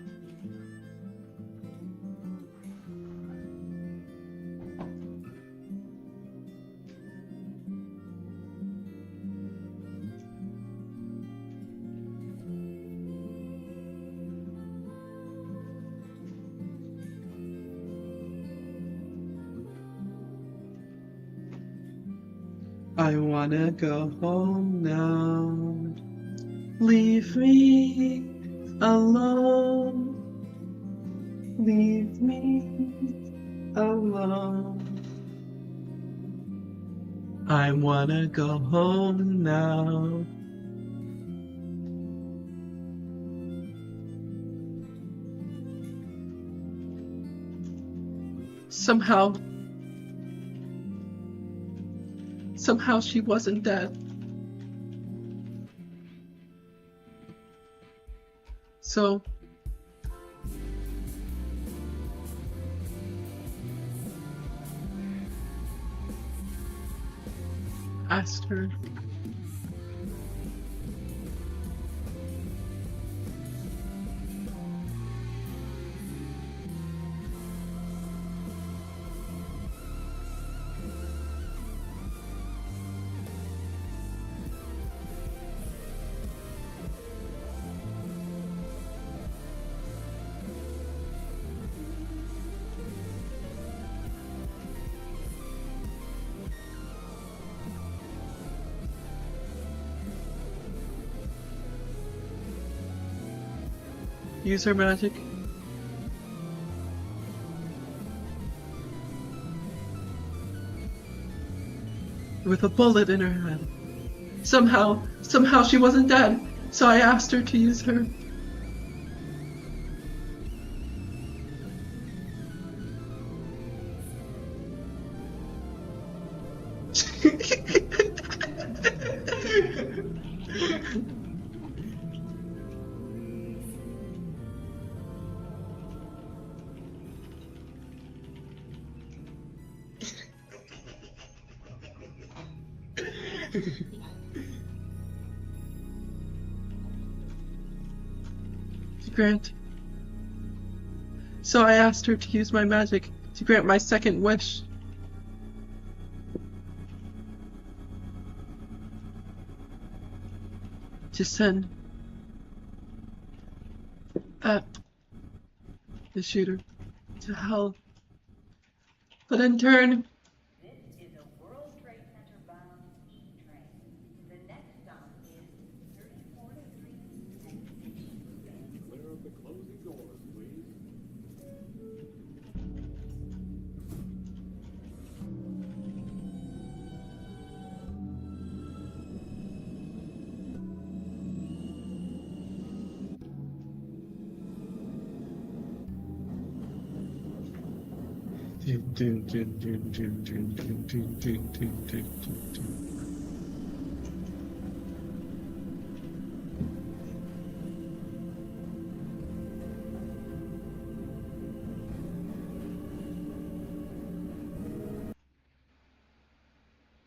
I wanna go home now. Leave me alone. Leave me alone. I wanna go home now. Somehow she wasn't dead. So asked her use her magic. With a bullet in her head. Somehow she wasn't dead, so I asked her to use her. So I asked her to use my magic to grant my second wish. To send the shooter to hell. But in turn, This is a World Trade Center bound E train. The next stop is 34-3. Clear of the closing doors, please.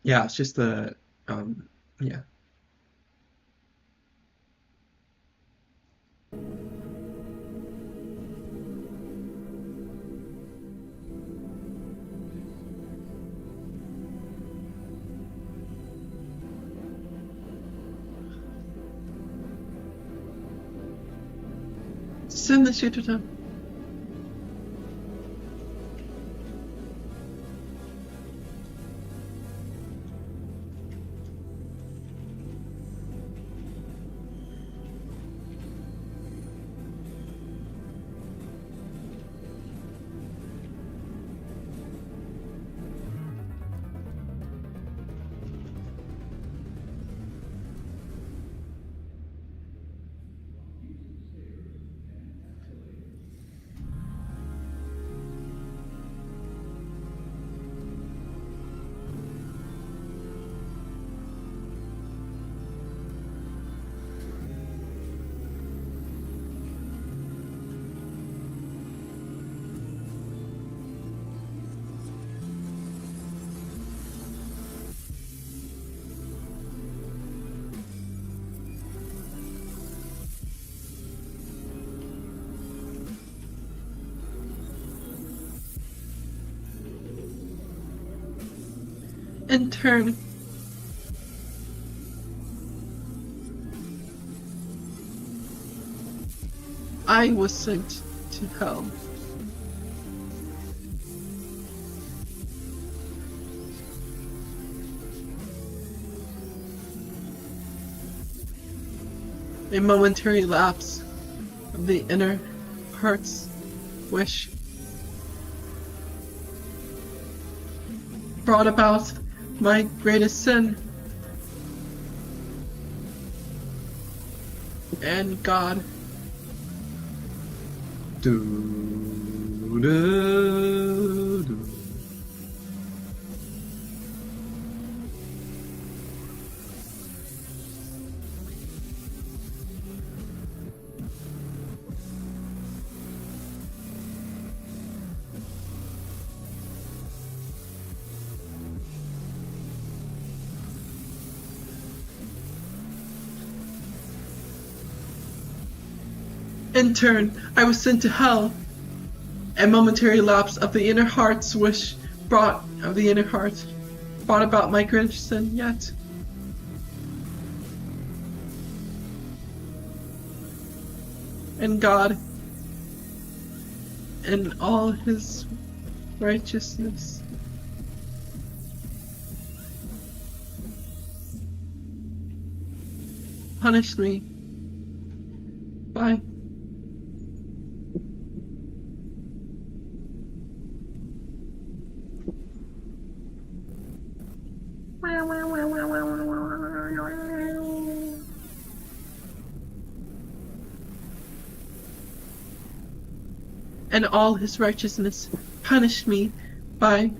yeah, it's just the yeah. Send the shooter to In turn, I was sent to hell. A momentary lapse of the inner heart's wish brought about my greatest sin, and God. In turn, I was sent to hell. A momentary lapse of the inner heart's wish brought about my greatest sin yet. And God, in all his righteousness, punished me by and all his righteousness punished me by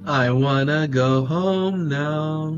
I wanna go home now.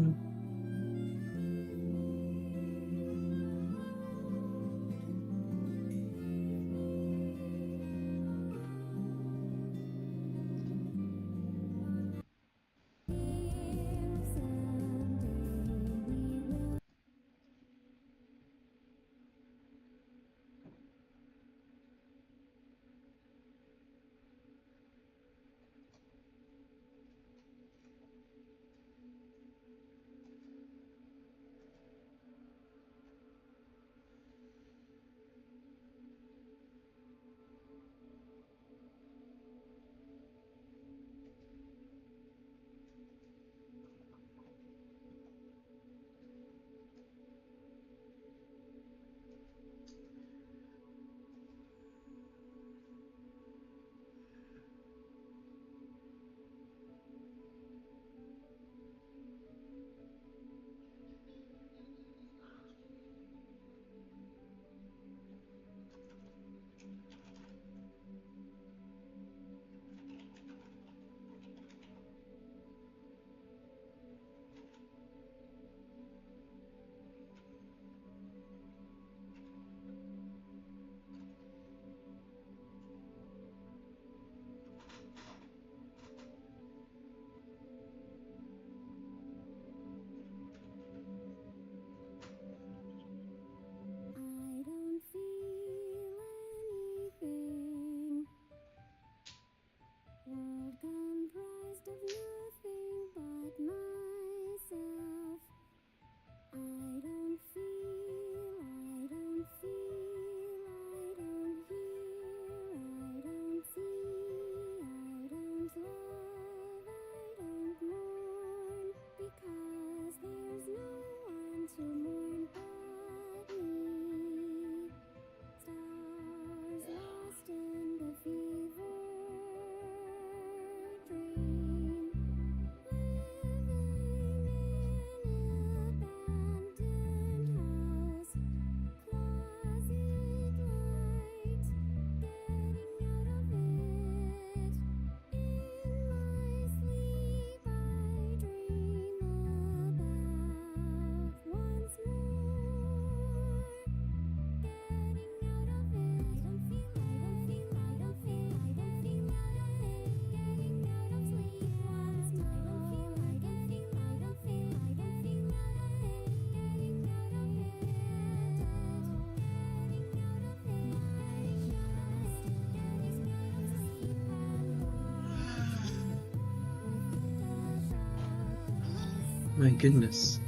I don't feel anything. World comprised of nothing but myself. I don't feel, I don't feel, I don't hear, I don't see, I don't love, I don't mourn, because there's no one to mourn but me. Stars lost in the fever dream, living in an abandoned house, closet light, getting out of it. In my sleep I dream about once more. Getting out of it. I don't feel, I don't feel, I don't feel, I don't feel out of it. Getting out of sleep once more. I don't feel, I don't feel, I don't feel, I don't feel out of it. Getting out of it. Getting out of it. Getting out of sleep and My goodness.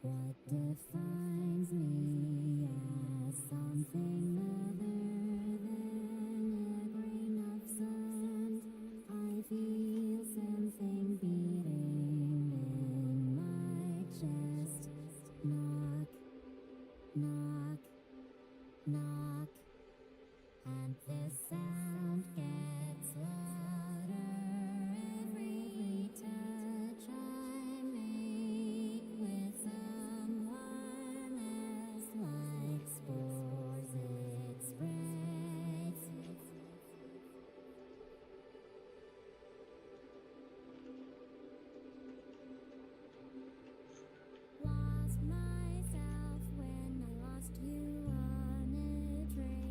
What defines me as something other than a grain of sand? I feel something beating in my chest. Knock, knock, knock. And the sound gets louder every touch I make with someone else. Like spores it spreads. Lost myself when I lost you on a train.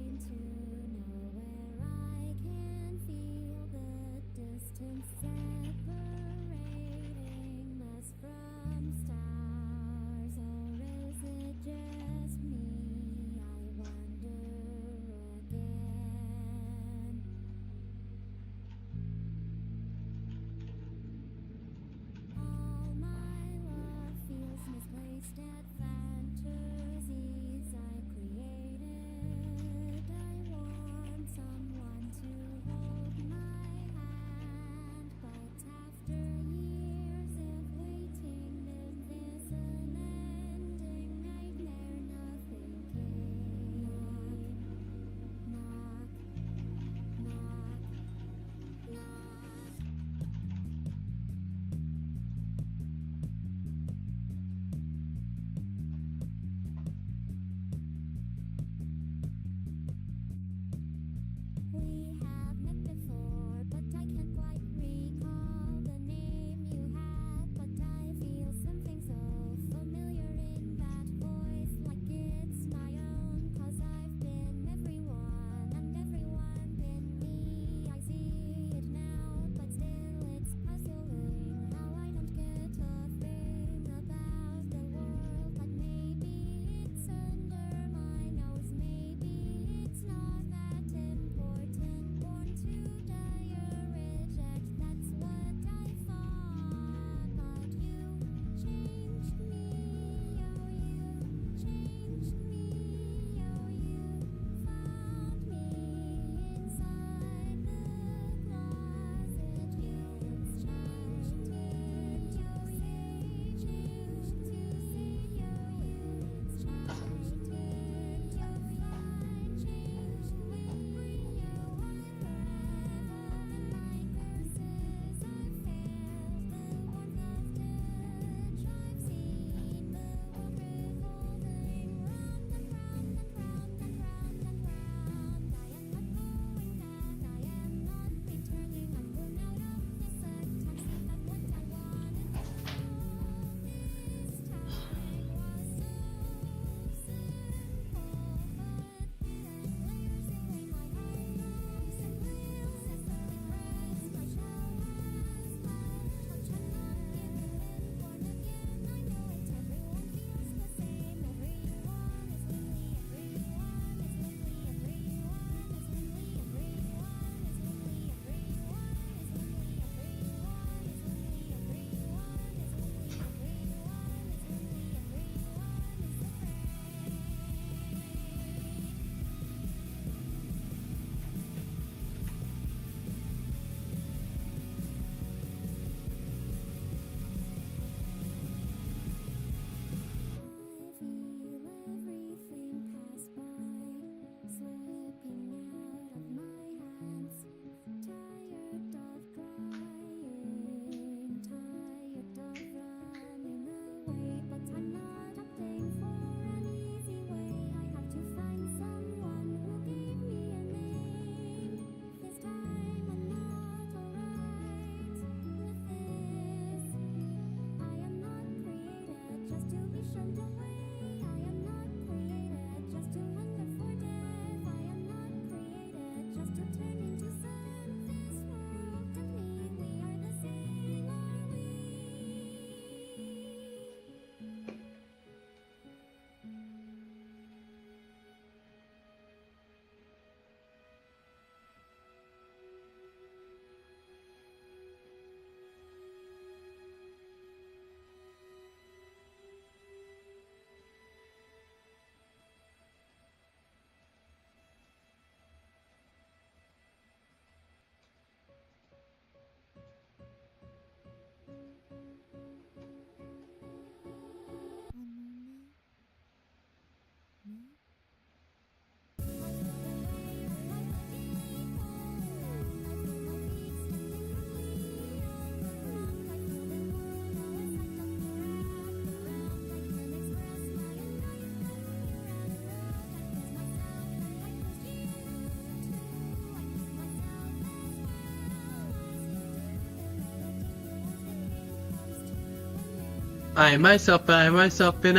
I myself, and